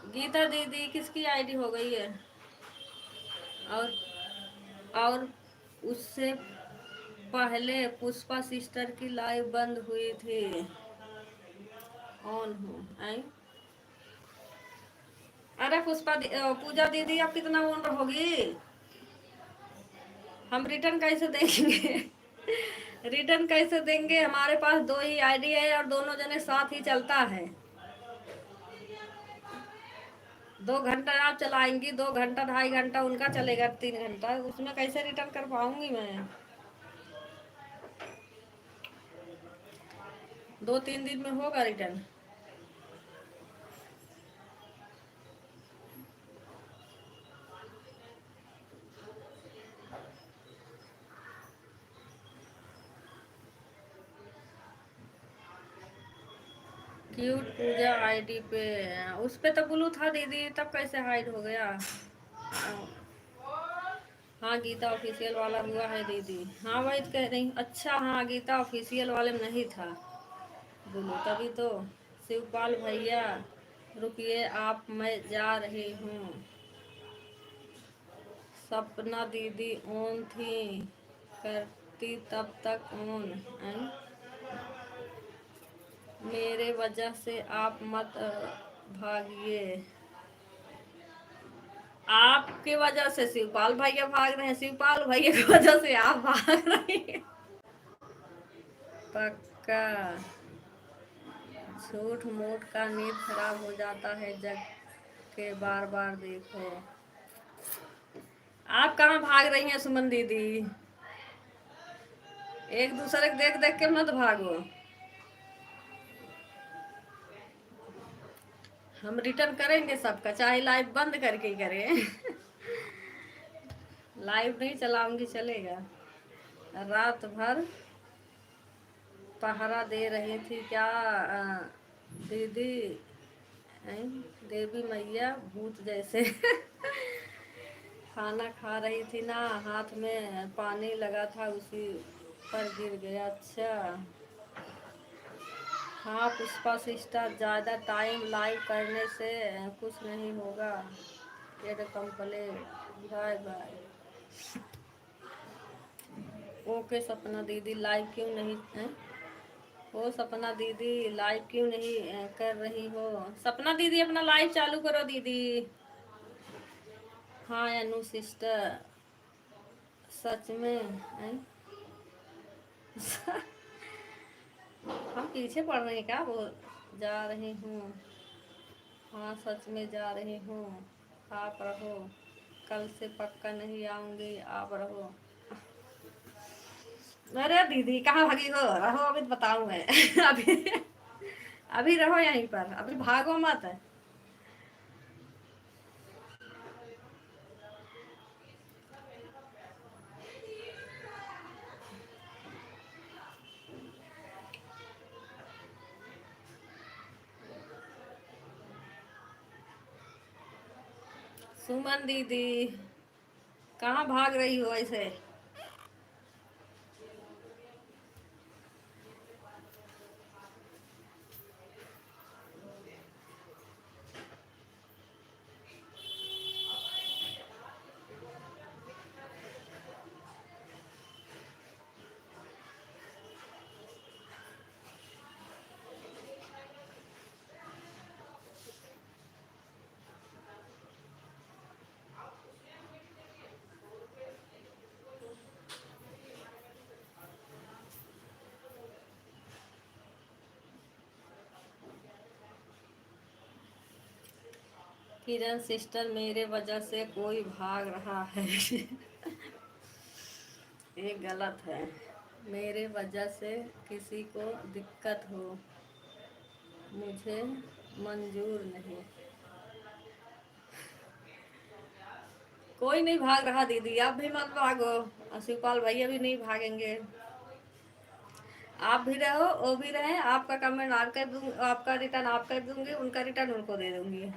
गीता दीदी किसकी आईडी हो गई है। और उससे पहले पुष्पा सिस्टर की लाइव बंद हुई थी। ऑन हूँ आई। अरे पूजा दीदी आप कितना ऑन रहोगी, हम रिटर्न कैसे देंगे। रिटर्न कैसे देंगे, हमारे पास 2 ही आईडी है और दोनों जने साथ ही चलता है। 2 घंटा आप चलाएंगी, 2 घंटा 2.5 घंटा उनका चलेगा, 3 घंटा, उसमें कैसे रिटर्न कर पाऊंगी मैं। 2-3 दिन में होगा रिटर्न। क्यूट पूजा आईडी पे, उस पे तो ब्लू था दीदी, तब कैसे हाइड हो गया। हाँ गीता ऑफिशियल वाला हुआ है दीदी। हाँ वही तो कह रही हूँ। अच्छा हाँ गीता ऑफिशियल वाले में नहीं था। बोलो तभी तो। शिवपाल भैया रुकिए आप, मैं जा रही हूँ। सपना दीदी ऑन थी, करती तब तक ऑन। मेरे वजह से आप मत भागिए। आपके वजह से शिवपाल भैया भाग रहे हैं, शिवपाल भैया की वजह से आप भाग रहे हैं। पक्का। झूठ मूठ का नींद खराब हो जाता है जग के बार बार देखो। आप कहाँ भाग रही हैं सुमन दीदी? एक दूसरे को देख देख के मत भागो। हम रिटर्न करेंगे सबका, चाहे लाइव बंद करके ही करें। लाइव नहीं चलाऊंगी चलेगा। रात भर पहरा दे रही थी क्या दीदी? देवी मैया भूत जैसे। खाना खा रही थी ना, हाथ में पानी लगा था उसी पर गिर गया। अच्छा हाँ पुष्पा सिस्टर, ज़्यादा टाइम लाइव करने से कुछ नहीं होगा। ये कंप्लेट। Bye bye. ओके सपना दीदी लाइव क्यों नहीं है? ओ सपना दीदी लाइव क्यों नहीं कर रही हो? सपना दीदी अपना लाइव चालू करो दीदी। हाँ अनु सिस्टर सच में हम पीछे पड़ रहे हैं क्या? वो जा रही हूँ। हाँ सच में जा रही हूँ। आप रहो, कल से पक्का नहीं आऊँगी, आप रहो। अरे दीदी कहाँ भागी हो? रहो अभी तो बताऊँ मैं। अभी अभी रहो यहीं पर, अभी भागो मत। सुमन दीदी कहाँ भाग रही हो ऐसे? किरण सिस्टर मेरे वजह से कोई भाग रहा है। ये गलत है। मेरे वजह से किसी को दिक्कत हो मुझे मंजूर नहीं। कोई नहीं भाग रहा दीदी, आप भी मत भागो। शिवपाल भैया भी नहीं भागेंगे। आप भी रहो वो भी रहे। आपका कमेंट आप कर दूँ, आपका रिटर्न आप कर दूंगी, उनका रिटर्न उनको दे दूंगी।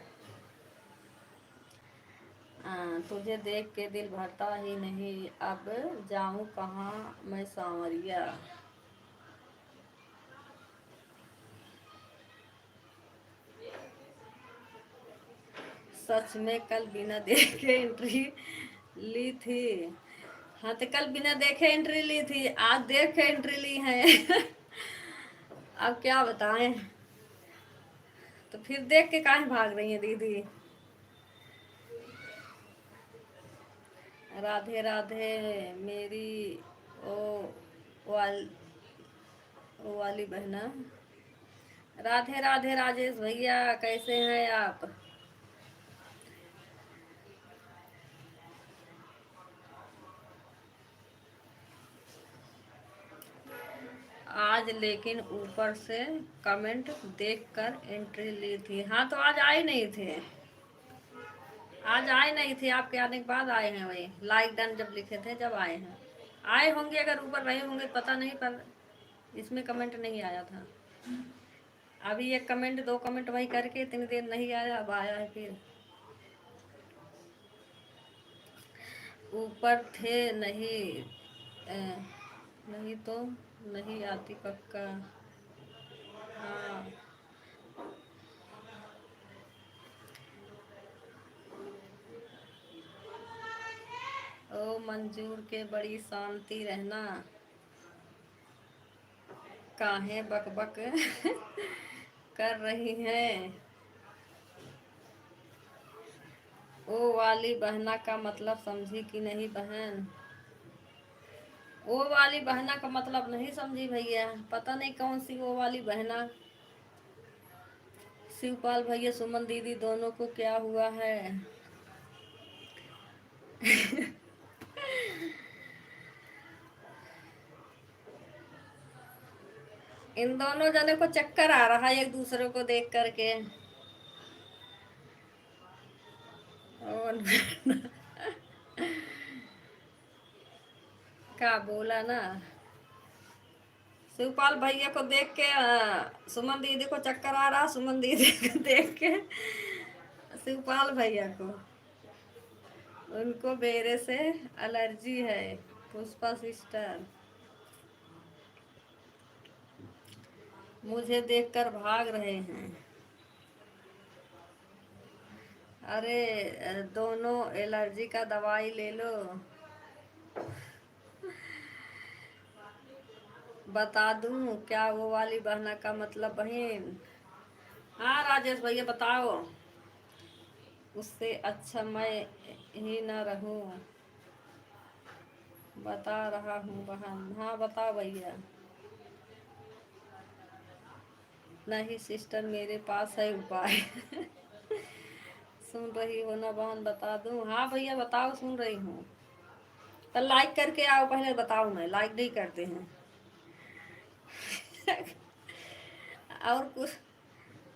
तुझे देख के दिल भरता ही नहीं, अब जाऊं कहाँ मैं सांवरिया। सच में कल बिना देखे एंट्री ली थी। हाँ तो कल बिना देखे एंट्री ली थी, आज देख के एंट्री ली है। अब क्या बताएं? तो फिर देख के काहे भाग रही है दीदी? राधे राधे मेरी ओ वाल ओ वाली बहना। राधे राधे राजेश भैया, कैसे हैं आप? आज लेकिन ऊपर से कमेंट देखकर एंट्री ली थी। हाँ तो आज आए नहीं थे, आज आए नहीं थे, आपके आने के बाद आए हैं। वही लाइक डन जब लिखे थे जब आए हैं। आए होंगे अगर ऊपर रहे होंगे पता नहीं, पर इसमें कमेंट नहीं आया था। अभी एक कमेंट दो कमेंट वही करके इतनी देर नहीं आया, अब आया है फिर। ऊपर थे नहीं नहीं तो नहीं आती पक्का। हाँ। ओ मंजूर के बड़ी शांति रहना, काहे बकबक कर रही हैं। ओ वाली बहना का मतलब समझी कि नहीं बहन? ओ वाली बहना का मतलब नहीं समझी भैया, पता नहीं कौन सी वो वाली बहना। शिवपाल भैया सुमन दीदी दोनों को क्या हुआ है? इन दोनों जने को चक्कर आ रहा है एक दूसरे को देख करके। और क्या बोला ना, शिवपाल भैया को देख के सुमन दीदी को चक्कर आ रहा, सुमन दीदी को देख के शिवपाल भैया को। उनको बेरे से एलर्जी है। पुष्पा सिस्टर मुझे देखकर भाग रहे हैं। अरे दोनों एलर्जी का दवाई ले लो। बता दूं क्या वो वाली बहना का मतलब बहन? हाँ राजेश भैया बताओ। उससे अच्छा मैं ही न रहूं। बता रहा हूँ बहन। हाँ बताओ भैया। नहीं सिस्टर मेरे पास है उपाय। सुन रही हो ना बहन, बता दूं? हाँ भैया बताओ, सुन रही हूँ। तो लाइक करके आओ, पहले बताओ, मैं लाइक नहीं करते हैं। और कुछ,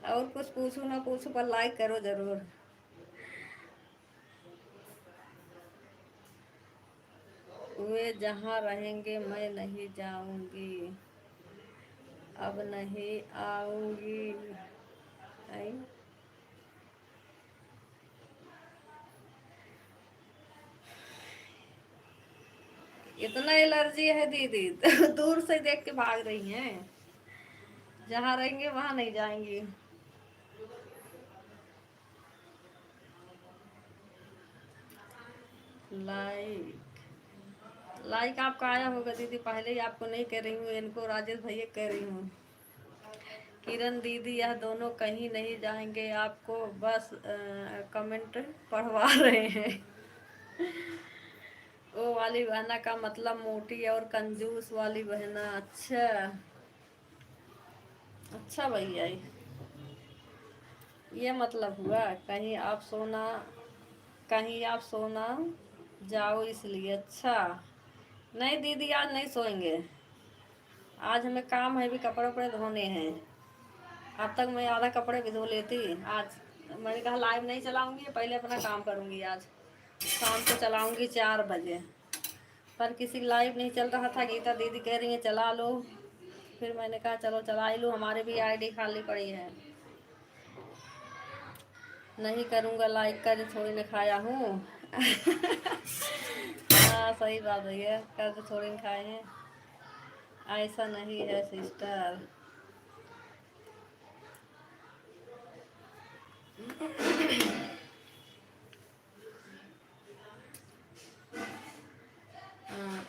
और कुछ पूछू ना पूछू पर लाइक करो जरूर। वे जहाँ रहेंगे मैं नहीं जाऊंगी, अब नहीं आऊंगी। आई? इतना एलर्जी है दीदी तो दूर से देख के भाग रही हैं। जहाँ रहेंगे वहां नहीं जाएंगी। लाइक, लाइक आपका आया होगा दीदी, पहले ही आपको नहीं कह रही हूँ, इनको राजेश भैया कह रही हूँ। किरण दीदी यह दोनों कहीं नहीं जाएंगे, आपको बस कमेंट पढ़वा रहे हैं। वो वाली बहना का मतलब मोटी और कंजूस वाली बहना। अच्छा अच्छा भैया, ये मतलब हुआ। कहीं आप सोना, कहीं आप सोना जाओ इसलिए। अच्छा नहीं दीदी आज नहीं सोएंगे, आज हमें काम है भी, कपड़े उपड़े धोने हैं। अब तक मैं आधा कपड़े भी धो लेती। आज मैंने कहा लाइव नहीं चलाऊंगी, पहले अपना काम करूंगी। आज शाम को चलाऊंगी 4 बजे, पर किसी लाइव नहीं चल रहा था। गीता दीदी कह रही है चला लो, फिर मैंने कहा चलो चला ही लो, हमारे भी आईडी खाली पड़ी है। नहीं करूँगा लाइक, कर थोड़ी न खाया हूँ। हाँ सही बात है, कर थोड़ी न खाए हैं। ऐसा नहीं है सिस्टर। हाँ,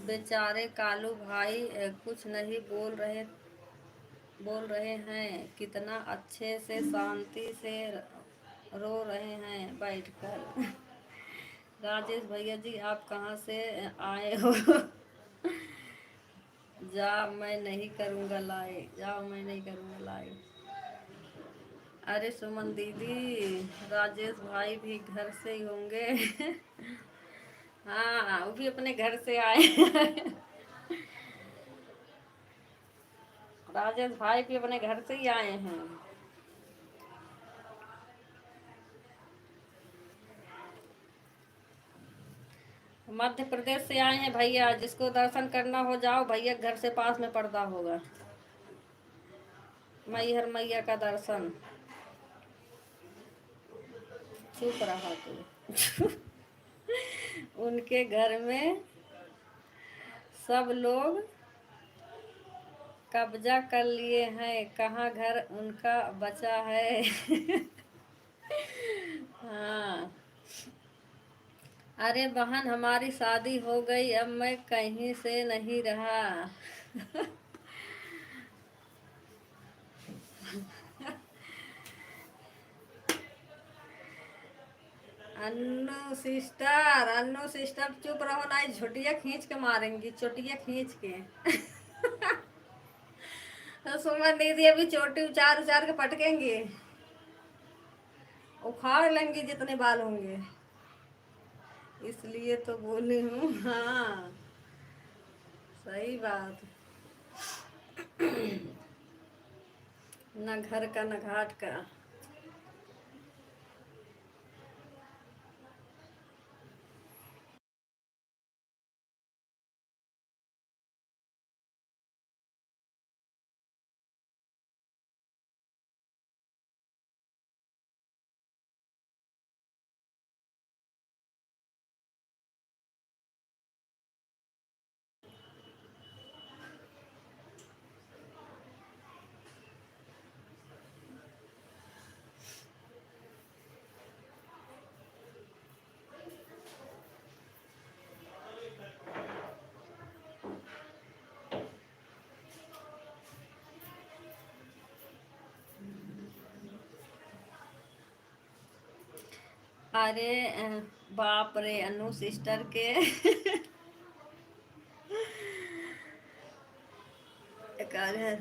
बेचारे कालू भाई कुछ नहीं बोल रहे हैं, कितना अच्छे से शांति से रो रहे हैं बैठकर। राजेश भैया जी आप कहाँ से आए हो? जा मैं नहीं करूँगा लाइव, जाओ मैं नहीं करूँगा लाइव। अरे सुमन दीदी राजेश भाई भी घर से ही होंगे। हाँ वो भी अपने घर से आए हैं। राजेश भाई भी अपने घर से ही आए हैं। मध्य प्रदेश से आए हैं भैया, जिसको दर्शन करना हो जाओ भैया, घर से पास में पर्दा होगा। मैहर मैया का दर्शन। चुप रहा तू। उनके घर में सब लोग कब्जा कर लिए हैं, कहाँ घर उनका बचा है। हाँ। अरे बहन हमारी शादी हो गई, अब मैं कहीं से नहीं रहा। अन्नू सिस्टर चुप रहो, ना झुटिया खींच के मारेंगी, चोटिया खींच के। तो सुमन दीदी अभी चोटी उचार उचार के पटकेंगे, उखाड़ लेंगे जितने बाल होंगे। इसलिए तो बोली हूँ। हाँ सही बात। न घर का न घाट का। अरे बाप रे अनु सिस्टर के। अरे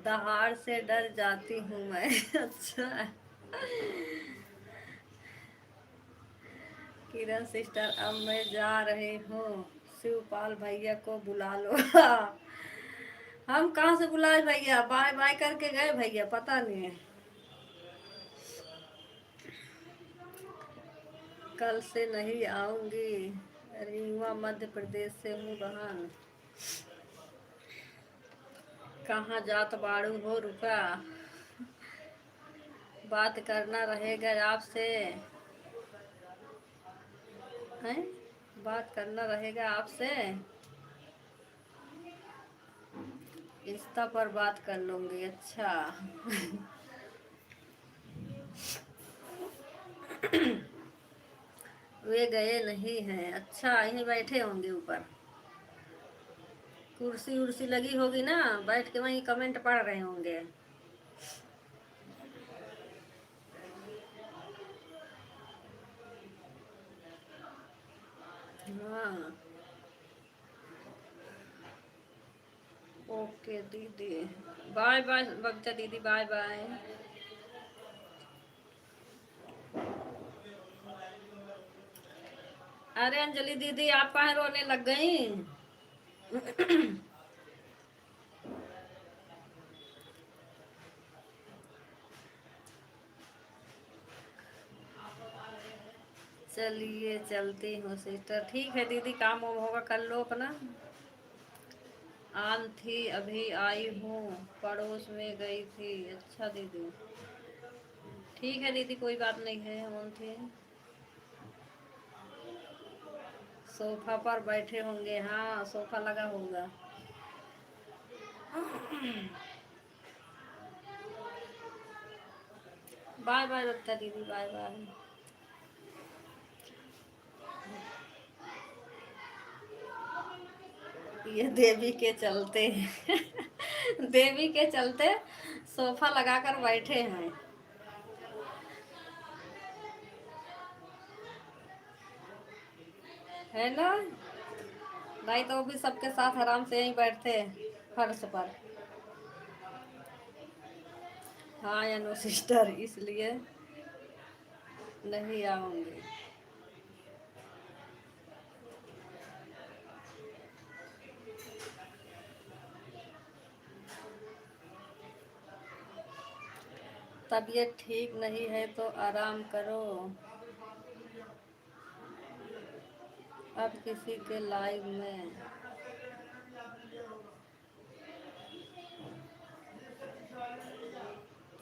दहाड़ से डर जाती हूँ मैं। अच्छा किरण सिस्टर अब मैं जा रही हूँ, शिवपाल भैया को बुला लो। हम कहाँ से बुलाए भैया, बाय बाय करके गए भैया, पता नहीं है। कल से नहीं आऊंगी, रीवा मध्य प्रदेश से हूँ बहन। कहाँ जात बाड़ू हो रुका, बात करना रहेगा आपसे। हैं बात करना रहेगा आपसे, इंस्टा पर बात कर लूंगी। अच्छा। वे गए नहीं हैं, अच्छा यहीं बैठे होंगे ऊपर, कुर्सी उर्सी लगी होगी ना, बैठ के वहीं कमेंट पढ़ रहे होंगे। हाँ ओके दीदी, बाय बाय बगचा दीदी, बाय बाय। अरे अंजलि दीदी आप कहाँ रोने लग गई। चलिए चलती हूँ सिस्टर, ठीक है दीदी, काम वाम होगा कर लो अपना। आन थी अभी आई हूँ, पड़ोस में गई थी। अच्छा दीदी ठीक है दीदी, कोई बात नहीं है। ऑन थी, सोफा पर बैठे होंगे, हाँ सोफा लगा होगा। बाय बाय बच्चा दीदी, बाय बाय। ये देवी के चलते। देवी के चलते सोफा लगाकर बैठे हैं। है ना, नहीं तो वो भी सबके साथ आराम से यहीं बैठते फर्श पर। हाँ या नो सिस्टर, इसलिए नहीं आऊंगी। तबीयत ठीक नहीं है तो आराम करो, अब किसी के लाइव में।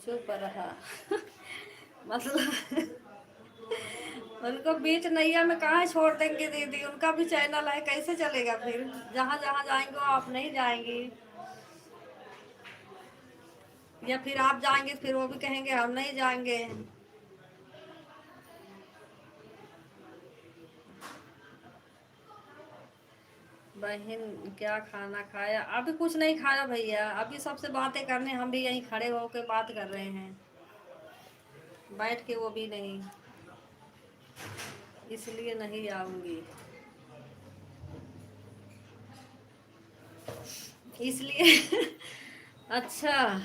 चुप रहा। मतलब उनको बीच नैया में कहाँ छोड़ देंगे दीदी, उनका भी चैनल है, कैसे चलेगा फिर? जहाँ जहाँ जाएंगे वो आप नहीं जाएंगी, या फिर आप जाएंगे फिर वो भी कहेंगे हम नहीं जाएंगे। बहन क्या खाना खाया? अभी कुछ नहीं खाया भैया, अभी सबसे बातें करने हम भी यहीं खड़े होकर बात कर रहे हैं, बैठ के वो भी नहीं, इसलिए नहीं आऊंगी, इसलिए। अच्छा।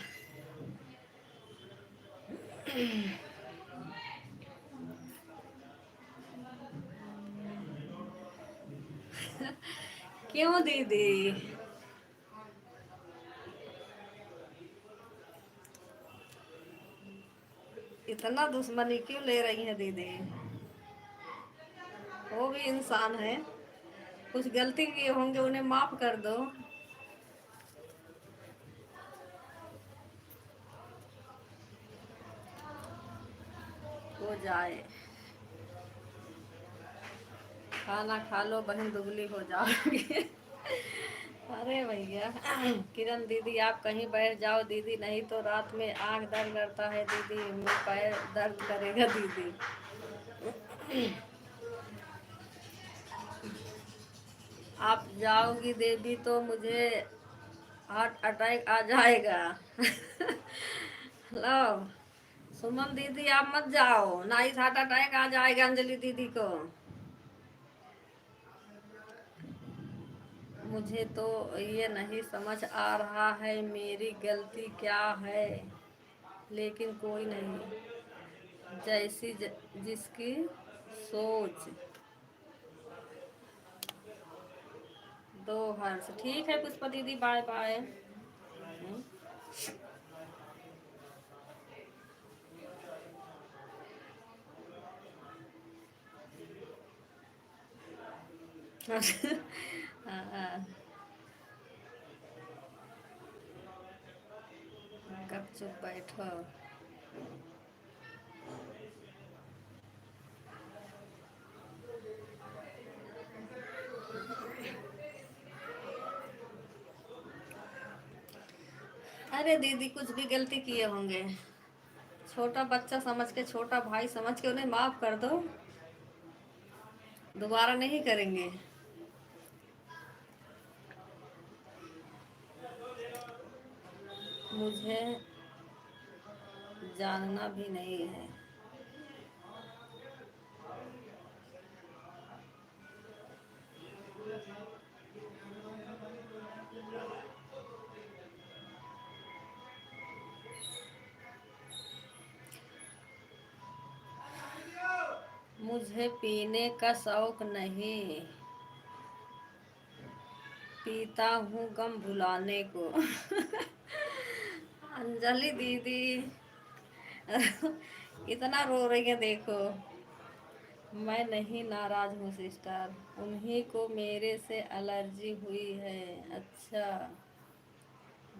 क्यों दीदी? इतना दुश्मनी क्यों ले रही है दीदी? वो भी इंसान है, कुछ गलती किए होंगे, उन्हें माफ कर दो। हो जाए, खाना खा लो बहन, दुबली हो जाओगी। अरे भैया। किरण दीदी आप कहीं बैठ जाओ दीदी, नहीं तो रात में आंख दर्द करता है दीदी, मुँह पैर दर्द करेगा दीदी। आप जाओगी देवी तो मुझे हार्ट अटैक आ जाएगा। लो, सुमन दीदी आप मत जाओ, नाइस हार्ट अटैक आ जाएगा अंजलि दीदी को। मुझे तो ये नहीं समझ आ रहा है मेरी गलती क्या है, लेकिन कोई नहीं, जिसकी सोच। दो हर्ष, ठीक है पुष्पा दीदी, बाय बाय। कब चुप बैठो। अरे दीदी कुछ भी गलती किए होंगे, छोटा बच्चा समझ के, छोटा भाई समझ के उन्हें माफ कर दो, दोबारा नहीं करेंगे। मुझे जानना भी नहीं है। मुझे पीने का शौक नहीं, पीता हूँ गम भुलाने को। अंजलि दीदी। इतना रो रही है देखो। मैं नहीं नाराज हूँ सिस्टर, उन्हीं को मेरे से एलर्जी हुई है। अच्छा,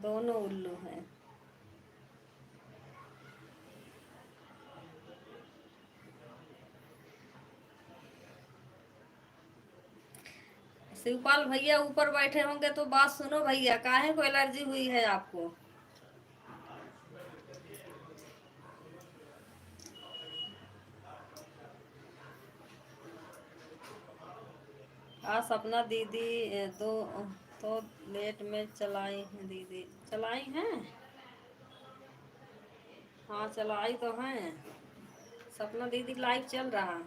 दोनों उल्लू हैं। शिवपाल भैया ऊपर बैठे होंगे तो बात सुनो भैया, काहे को एलर्जी हुई है आपको? आज सपना दीदी तो लेट में चलाई हैं दीदी, चलाई हैं? हाँ चलाई तो हैं, सपना दीदी लाइव चल रहा।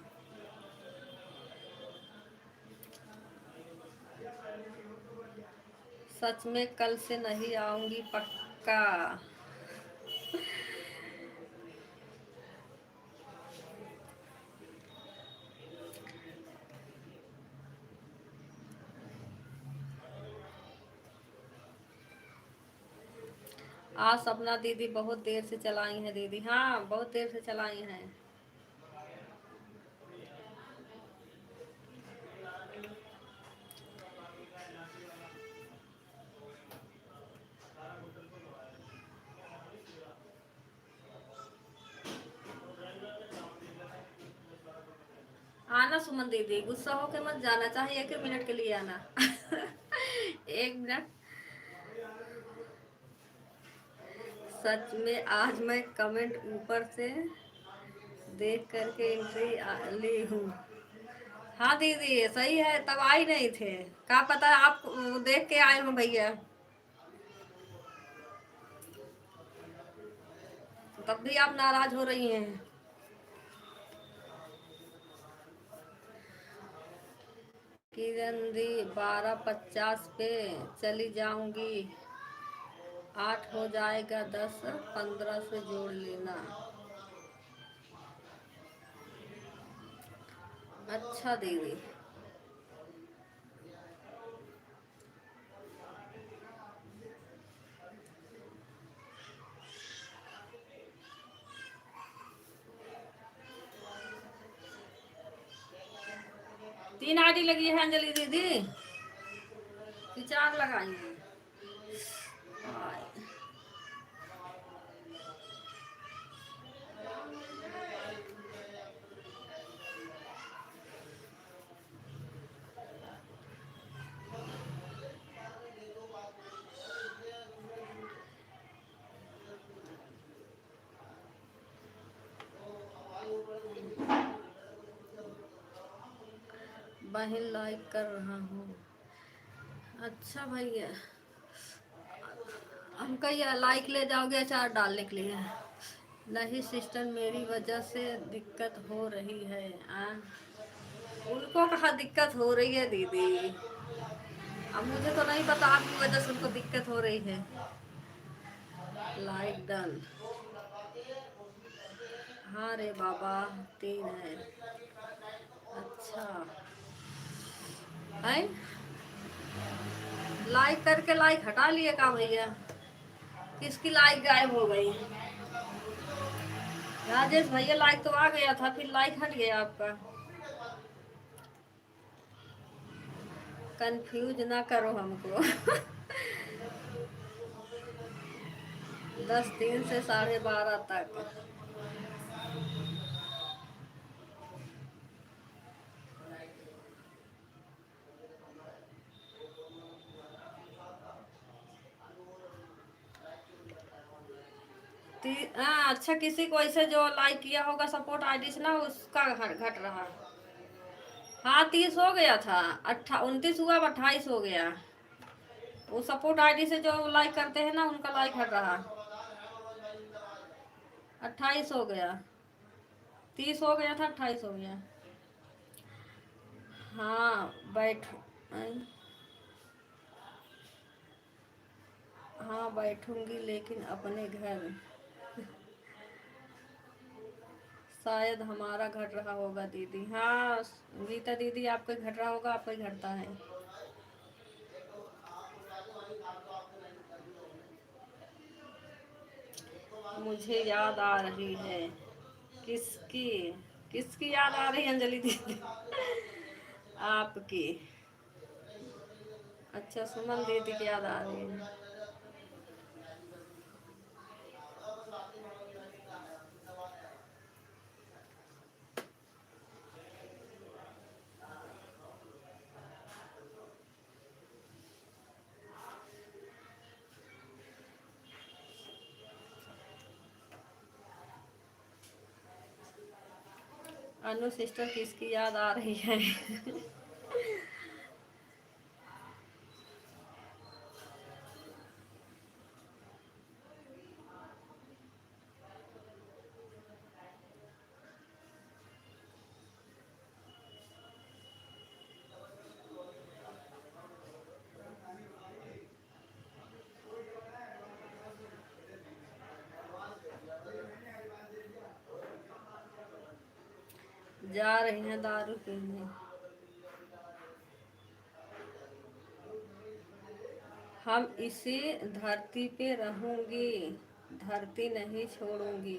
सच में कल से नहीं आऊंगी पक्का। आज सपना दीदी बहुत देर से चलाई हैं दीदी, हाँ बहुत देर से चलाई हैं। सुमन दीदी, गुस्सा होके मत जाना, चाहे 1 मिनट के लिए आना। 1 मिनट। सच में आज मैं कमेंट ऊपर से देख करके एंट्री ली हूँ। हाँ दीदी सही है, तब आई नहीं थे। क्या पता आप देख के आए हो भैया, तब भी आप नाराज हो रही हैं। किरण दी 12:50 पे चली जाऊंगी, 8 हो जाएगा, 10-15 से जोड़ लेना। अच्छा दीदी। तीन आईडी लगी है अंजलि दीदी कि 4 लगाई हैं? बहन लाइक कर रहा हूँ। अच्छा भैया, हम कहीं लाइक ले जाओगे अचार डालने के लिए? नहीं सिस्टर, मेरी वजह से दिक्कत हो रही है। उनको कहाँ दिक्कत हो रही है दीदी? अब मुझे तो नहीं पता, आपकी वजह से उनको दिक्कत हो रही है। Like done. हाँ रे बाबा, 3 है। अच्छा है, लाइक करके लाइक हटा लिए का भैया? किसकी लाइक गायब हो गई? राजेश भैया लाइक तो आ गया था, फिर लाइक हट गया आपका। कंफ्यूज ना करो हमको। 10:03 से 12:30 तक। हाँ अच्छा, किसी को ऐसे जो लाइक किया होगा सपोर्ट आईडी से ना, उसका घट रहा। हाँ 30 हो गया था, 29 हुआ, अब 28 हो गया। वो सपोर्ट आईडी से जो लाइक करते हैं ना, उनका लाइक हट रहा। 28 हो गया, 30 हो गया था, 28 हो गया। हाँ हाँ बैठूंगी, लेकिन अपने घर। शायद हमारा घट रहा होगा दीदी। हाँ गीता दीदी, आपका घट रहा होगा, आपका घटता है। मुझे याद आ रही है। किसकी? किसकी याद आ रही है अंजलि दीदी? आपकी। अच्छा सुमन दीदी की याद आ रही है। अनु सिस्टर किसकी याद आ रही है? जा रही हैं दारू पीने। हम इसी धरती पे रहूंगी, धरती नहीं छोड़ूंगी।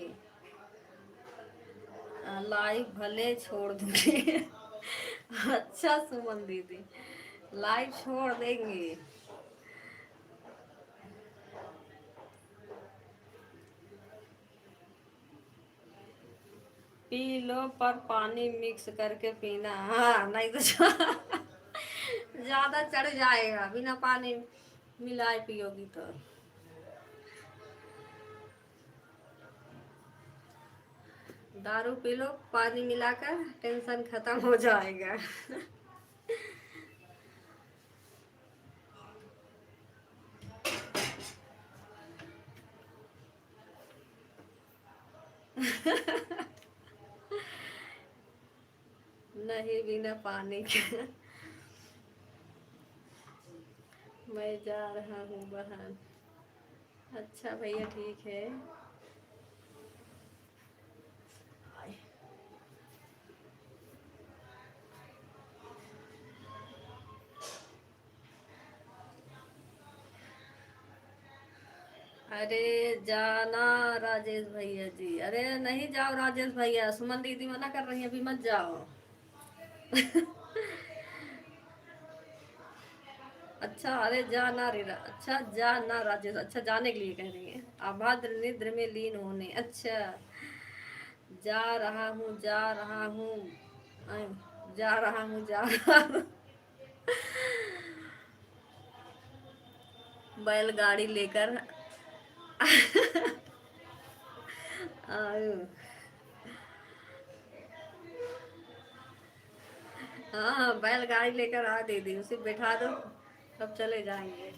लाइव भले छोड़ दूंगी। अच्छा सुमन दीदी, लाइव छोड़ देंगी? पी लो पर पानी मिक्स करके पीना। हाँ, नहीं तो ज्यादा चढ़ जाएगा बिना पानी मिलाए पियोगी तो। दारू पी लो पानी मिलाकर, टेंशन खत्म हो जाएगा। नहीं बिना पानी के। मैं जा रहा हूँ बाहर। अच्छा भैया ठीक है। अरे जाना राजेश भैया जी, अरे नहीं जाओ राजेश भैया, सुमन दीदी मना कर रही है, अभी मत जाओ। अच्छा अरे जाना रे अच्छा जाना राजेश, अच्छा जाने के लिए कह रही है। अभद्र निद्र में लीन होने, अच्छा जा रहा हूँ जा रहा हूँ। अय, जा रहा हूँ जा रहा हूँ। बैलगाड़ी लेकर। आयु। हाँ बैलगाड़ी लेकर आ दीदी, उसे बैठा दो, सब चले जाएंगे।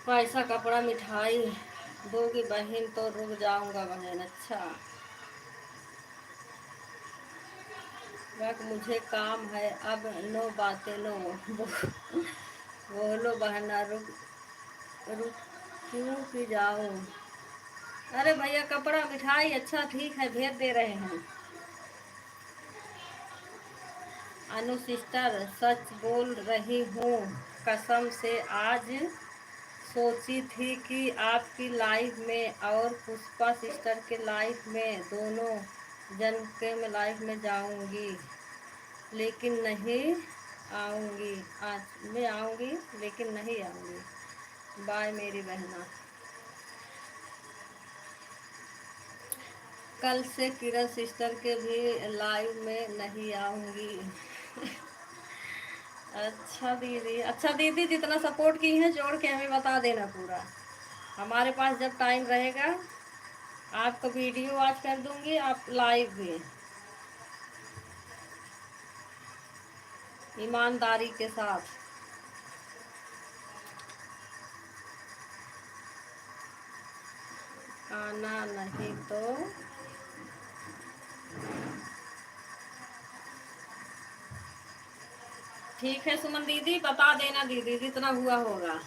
पैसा कपड़ा मिठाई दोगी बहन तो रुक जाऊंगा बहन। अच्छा बस मुझे काम है अब, नो बातें नो। बोलो बहना रुक, रुक क्यों की जाऊं। अरे भैया कपड़ा मिठाई, अच्छा ठीक है भेज दे रहे हैं। अनु सिस्टर सच बोल रही हूँ कसम से, आज सोची थी कि आपकी लाइफ में और पुष्पा सिस्टर के लाइफ में, दोनों जन के मैं लाइफ में जाऊंगी, लेकिन नहीं आऊंगी। आज मैं आऊंगी लेकिन नहीं आऊंगी। बाय मेरी बहना। कल से किरण सिस्टर के भी लाइव में नहीं आऊंगी। अच्छा दीदी, अच्छा दीदी जितना सपोर्ट की है जोड़ के हमें बता देना पूरा। हमारे पास जब टाइम रहेगा आपको वीडियो वॉच कर दूंगी, आप लाइव भी ईमानदारी के साथ। आना नहीं तो ठीक है सुमन दीदी, बता देना दीदी जितना हुआ होगा।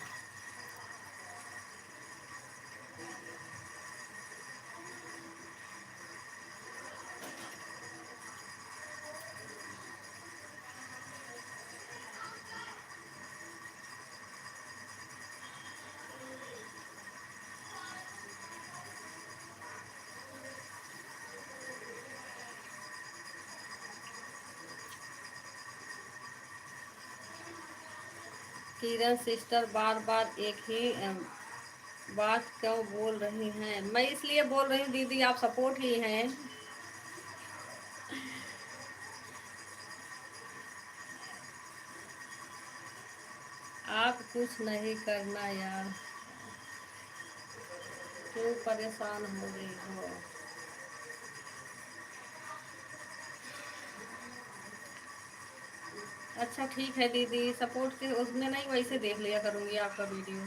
किरण सिस्टर बार बार एक ही बात क्यों बोल रही हैं? मैं इसलिए बोल रही हूँ दीदी, आप सपोर्ट ही हैं। आप कुछ नहीं करना यार, क्यों परेशान हो रही हो? अच्छा ठीक है दीदी, सपोर्ट के उसमें नहीं, वैसे देख लिया करूँगी आपका वीडियो।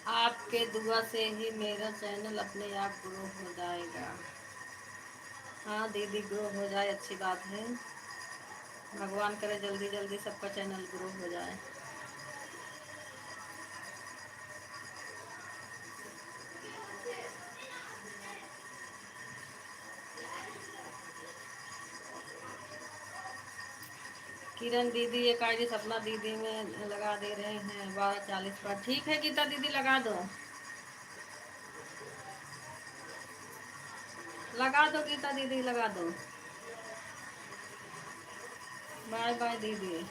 आपके दुआ से ही मेरा चैनल अपने आप ग्रो हो जाएगा। हाँ दीदी, ग्रो हो जाए अच्छी बात है। भगवान करे जल्दी जल्दी सबका चैनल ग्रो हो जाए। किरण दीदी एक आईडी सपना दीदी में लगा दे रहे हैं 12:40 पर। ठीक है गीता दीदी, लगा दो, लगा दो गीता दीदी, लगा दो। बाय बाय दीदी।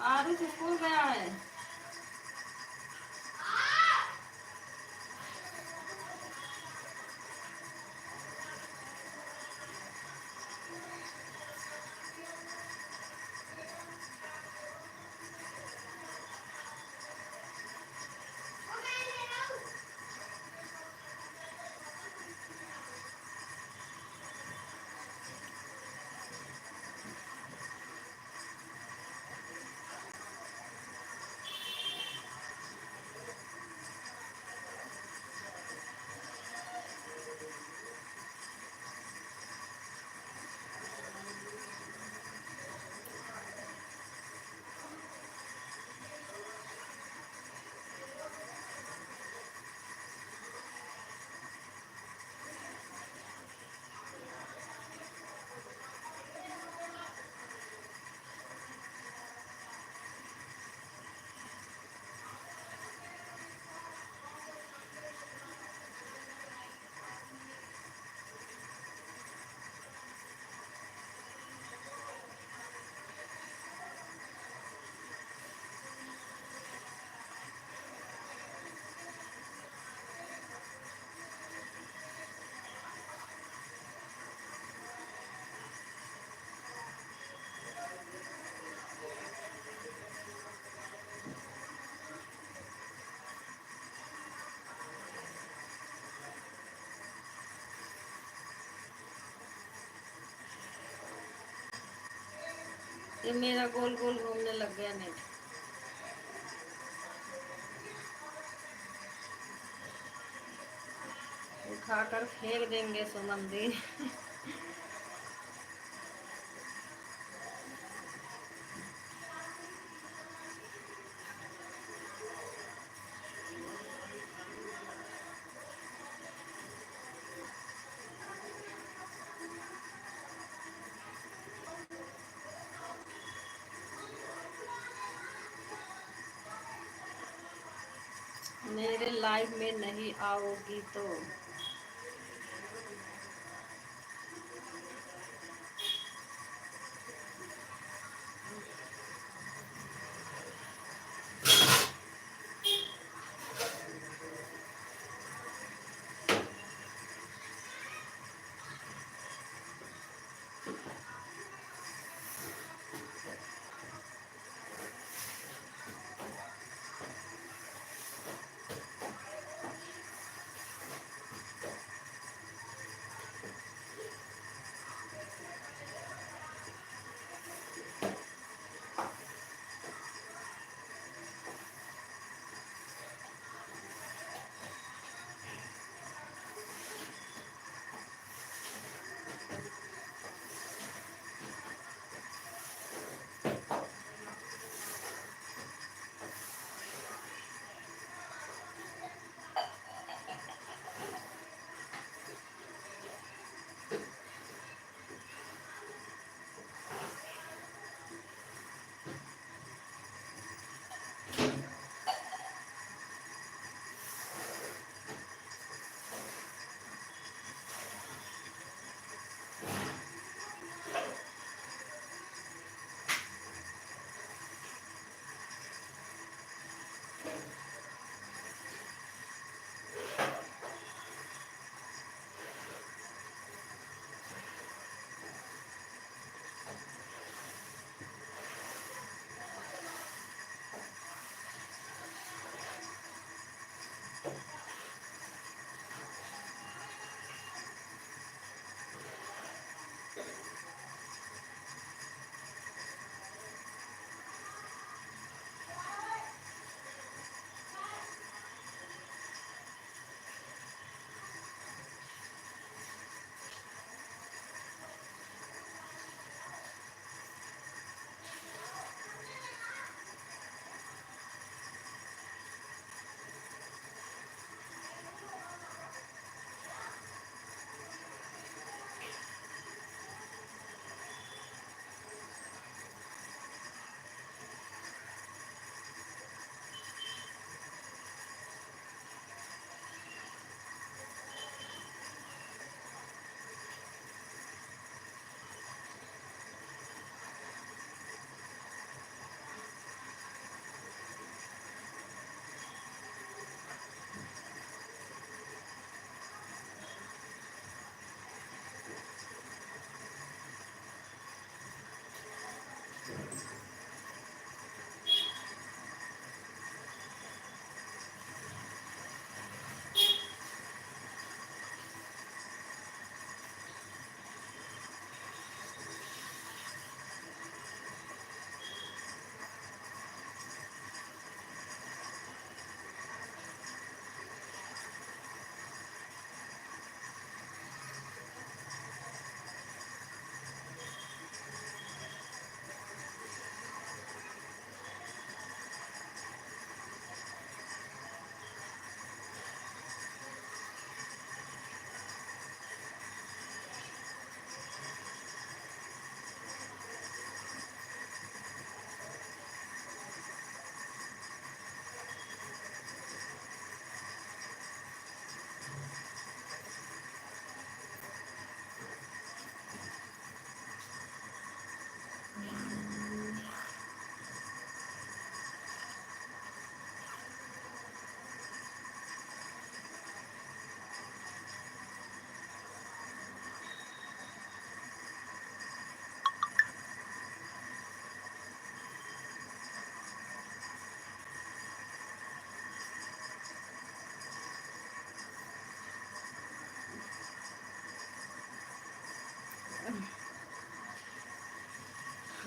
आरुष स्कूल गया है। ये मेरा गोल गोल घूमने लग गया नेट। उठाकर फेंक देंगे सुमन दी। मेरे लाइव में नहीं आओगी तो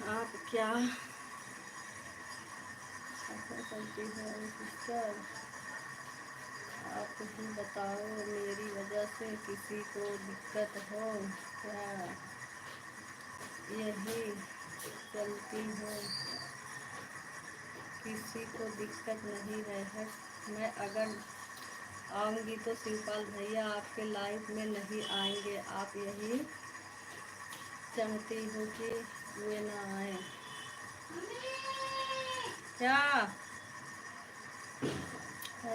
आप क्या ऐसा करती है सिस्टर? आप ही बताओ, मेरी वजह से किसी को दिक्कत हो क्या? यही चलती हो, किसी को दिक्कत नहीं है। मैं अगर आऊँगी तो शिवपाल भैया आपके लाइफ में नहीं आएंगे। आप यही चाहती हो कि वे ना आए क्या?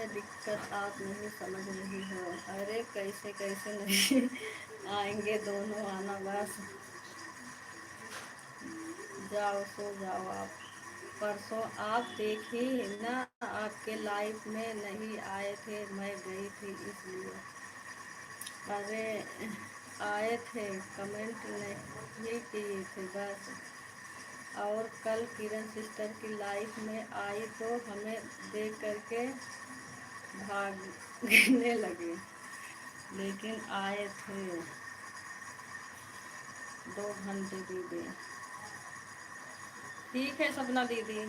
है दिक्कत आप नहीं समझ रही हो। अरे कैसे कैसे नहीं आएंगे दोनों, आना बस। जाओ सो जाओ आप। परसों आप देखी ना, आपके लाइफ में नहीं आए थे, मैं गई थी इसलिए। अरे आए थे, कमेंट नहीं किए थे बस। और कल किरण सिस्टर की लाइफ में आई तो हमें देख करके भागने लगे, लेकिन आए थे 2 घंटे दीदी। ठीक है सपना दीदी,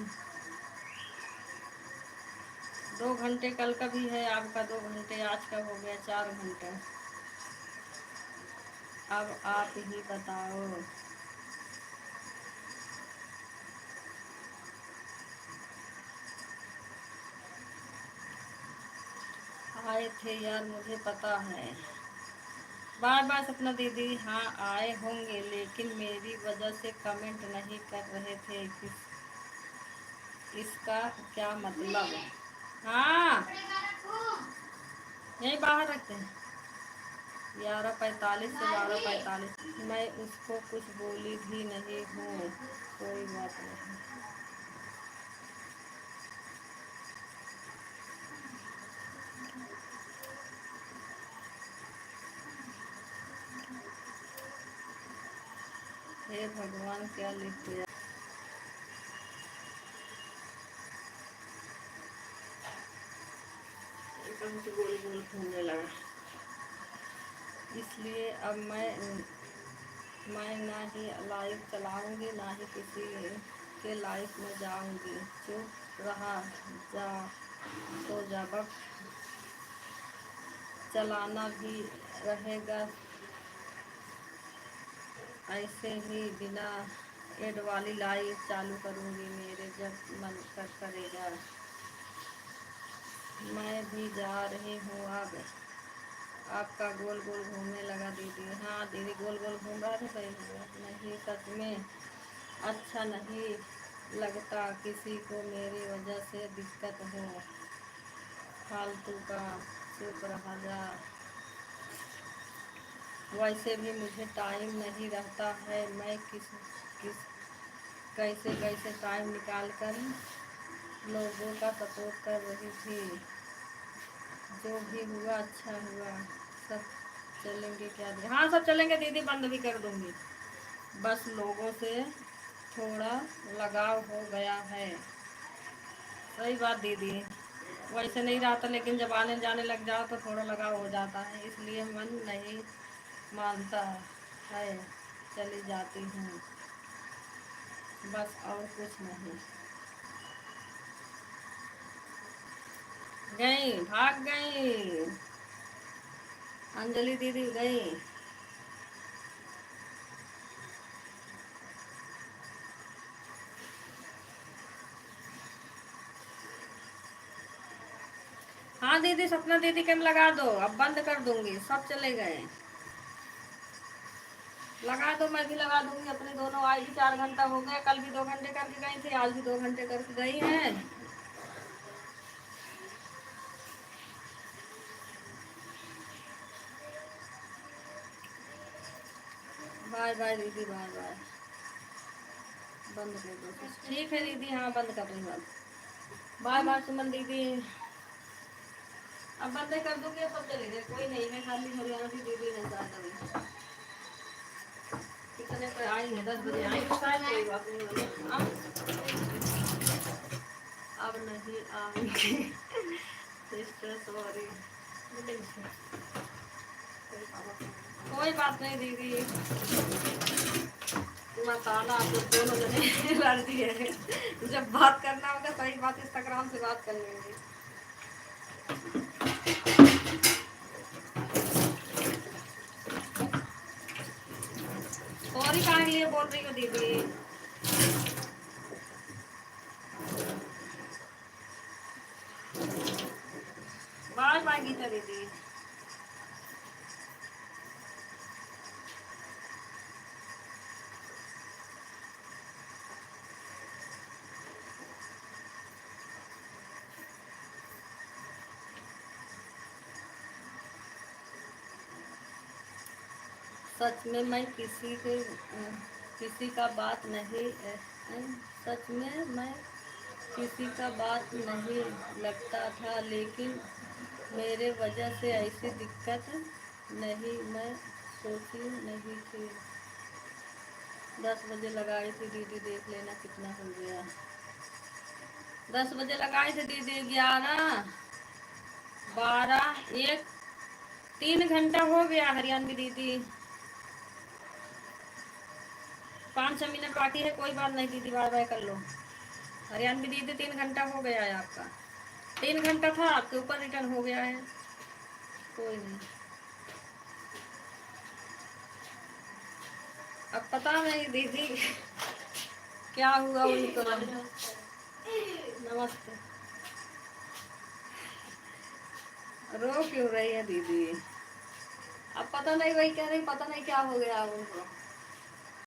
2 घंटे कल का भी है आपका, 2 घंटे आज का हो गया 4 घंटे। अब आप ही बताओ। आए थे यार, मुझे पता है। बार बार सपना दीदी, हाँ आए होंगे, लेकिन मेरी वजह से कमेंट नहीं कर रहे थे। इसका क्या मतलब? हाँ यहीं बाहर रखते हैं। 11:45 से 12:45। मैं उसको कुछ बोली भी नहीं हूँ, कोई बात नहीं। हे भगवान क्या लिख दिया। एकदम से गोल गोल घूमने लगा। इसलिए अब मैं ना ही लाइव चलाऊंगी, ना ही किसी के लाइफ में जाऊंगी। चुप रहा, जा तो जा। वक्त चलाना भी रहेगा ऐसे ही, बिना एड वाली लाइव चालू करूंगी मेरे जब मन करेगा। मैं भी जा रही हूँ अब। आपका गोल गोल घूमने लगा दीदी। हाँ दीदी गोल गोल घूम रहा था, सही हुआ। नहीं सच में अच्छा नहीं लगता किसी को मेरी वजह से दिक्कत हो। फालतू का चुप रहा जा। वैसे भी मुझे टाइम नहीं रहता है, मैं किस कैसे कैसे टाइम निकाल कर लोगों का सपोर्ट कर रही थी। जो भी हुआ अच्छा हुआ। सब चलेंगे क्या दीदी? हाँ सब चलेंगे दीदी, बंद भी कर दूंगी। बस लोगों से थोड़ा लगाव हो गया है। सही बात दीदी, वैसे नहीं रहा था, लेकिन जब आने जाने लग जाओ तो थोड़ा लगाव हो जाता है, इसलिए मन नहीं मानता है, चली जाती हूँ बस, और कुछ नहीं। गई, भाग गई अंजलि दीदी, गई। हाँ दीदी, सपना दीदी कैम लगा दो, अब बंद कर दूंगी, सब चले गए। लगा दो, मैं भी लगा दूंगी अपने दोनों आईडी। 4 घंटा हो गया, कल भी 2 घंटे करके गई थी, आज भी 2 घंटे करके गई हैं। बाय बाय दीदी, बाय बाय। बंद कर दो, ठीक है दीदी, हाँ बंद कर रही हूँ। बाय बाय सुमन दीदी, अब बंद कर दूंगी, अब सब चले गए, कोई नहीं है, खाली हरियाणा की दीदी है साथ में। कितने पे आई है? 10 बजे आई तो शायद, कोई बात नहीं। अब नहीं आएंगे सिस्टर, सॉरी। कोई बात नहीं दीदी, बताना आप लोग दोनों जने लड़ती है। जब बात करना होगा सही बात, इंस्टाग्राम से बात कर लेंगे। सॉरी कहाँ के लिए बोल रही हो दीदी? बाय बाय गीता दीदी। सच में मैं किसी का बात नहीं सच में मैं किसी का बात नहीं लगता था, लेकिन मेरे वजह से ऐसी दिक्कत नहीं मैं सोची नहीं थी। 10 बजे लगाई थी दीदी, देख लेना कितना हो गया। 10 बजे लगाई थी दीदी, 11, 12, 1, 3 घंटा हो गया हरियाणवी दीदी। 5-6 मिनट बाकी है, कोई बात नहीं दीदी, बाय बाय कर लो। हरियाणवी दीदी 3 घंटा हो गया है आपका। 3 घंटा था, आपके ऊपर रिटर्न हो गया है, कोई नहीं। अब पता नहीं दीदी क्या हुआ उनको। नमस्ते। रो क्यों रही है दीदी? अब पता नहीं, वही कह रही, पता नहीं क्या हो गया उनको।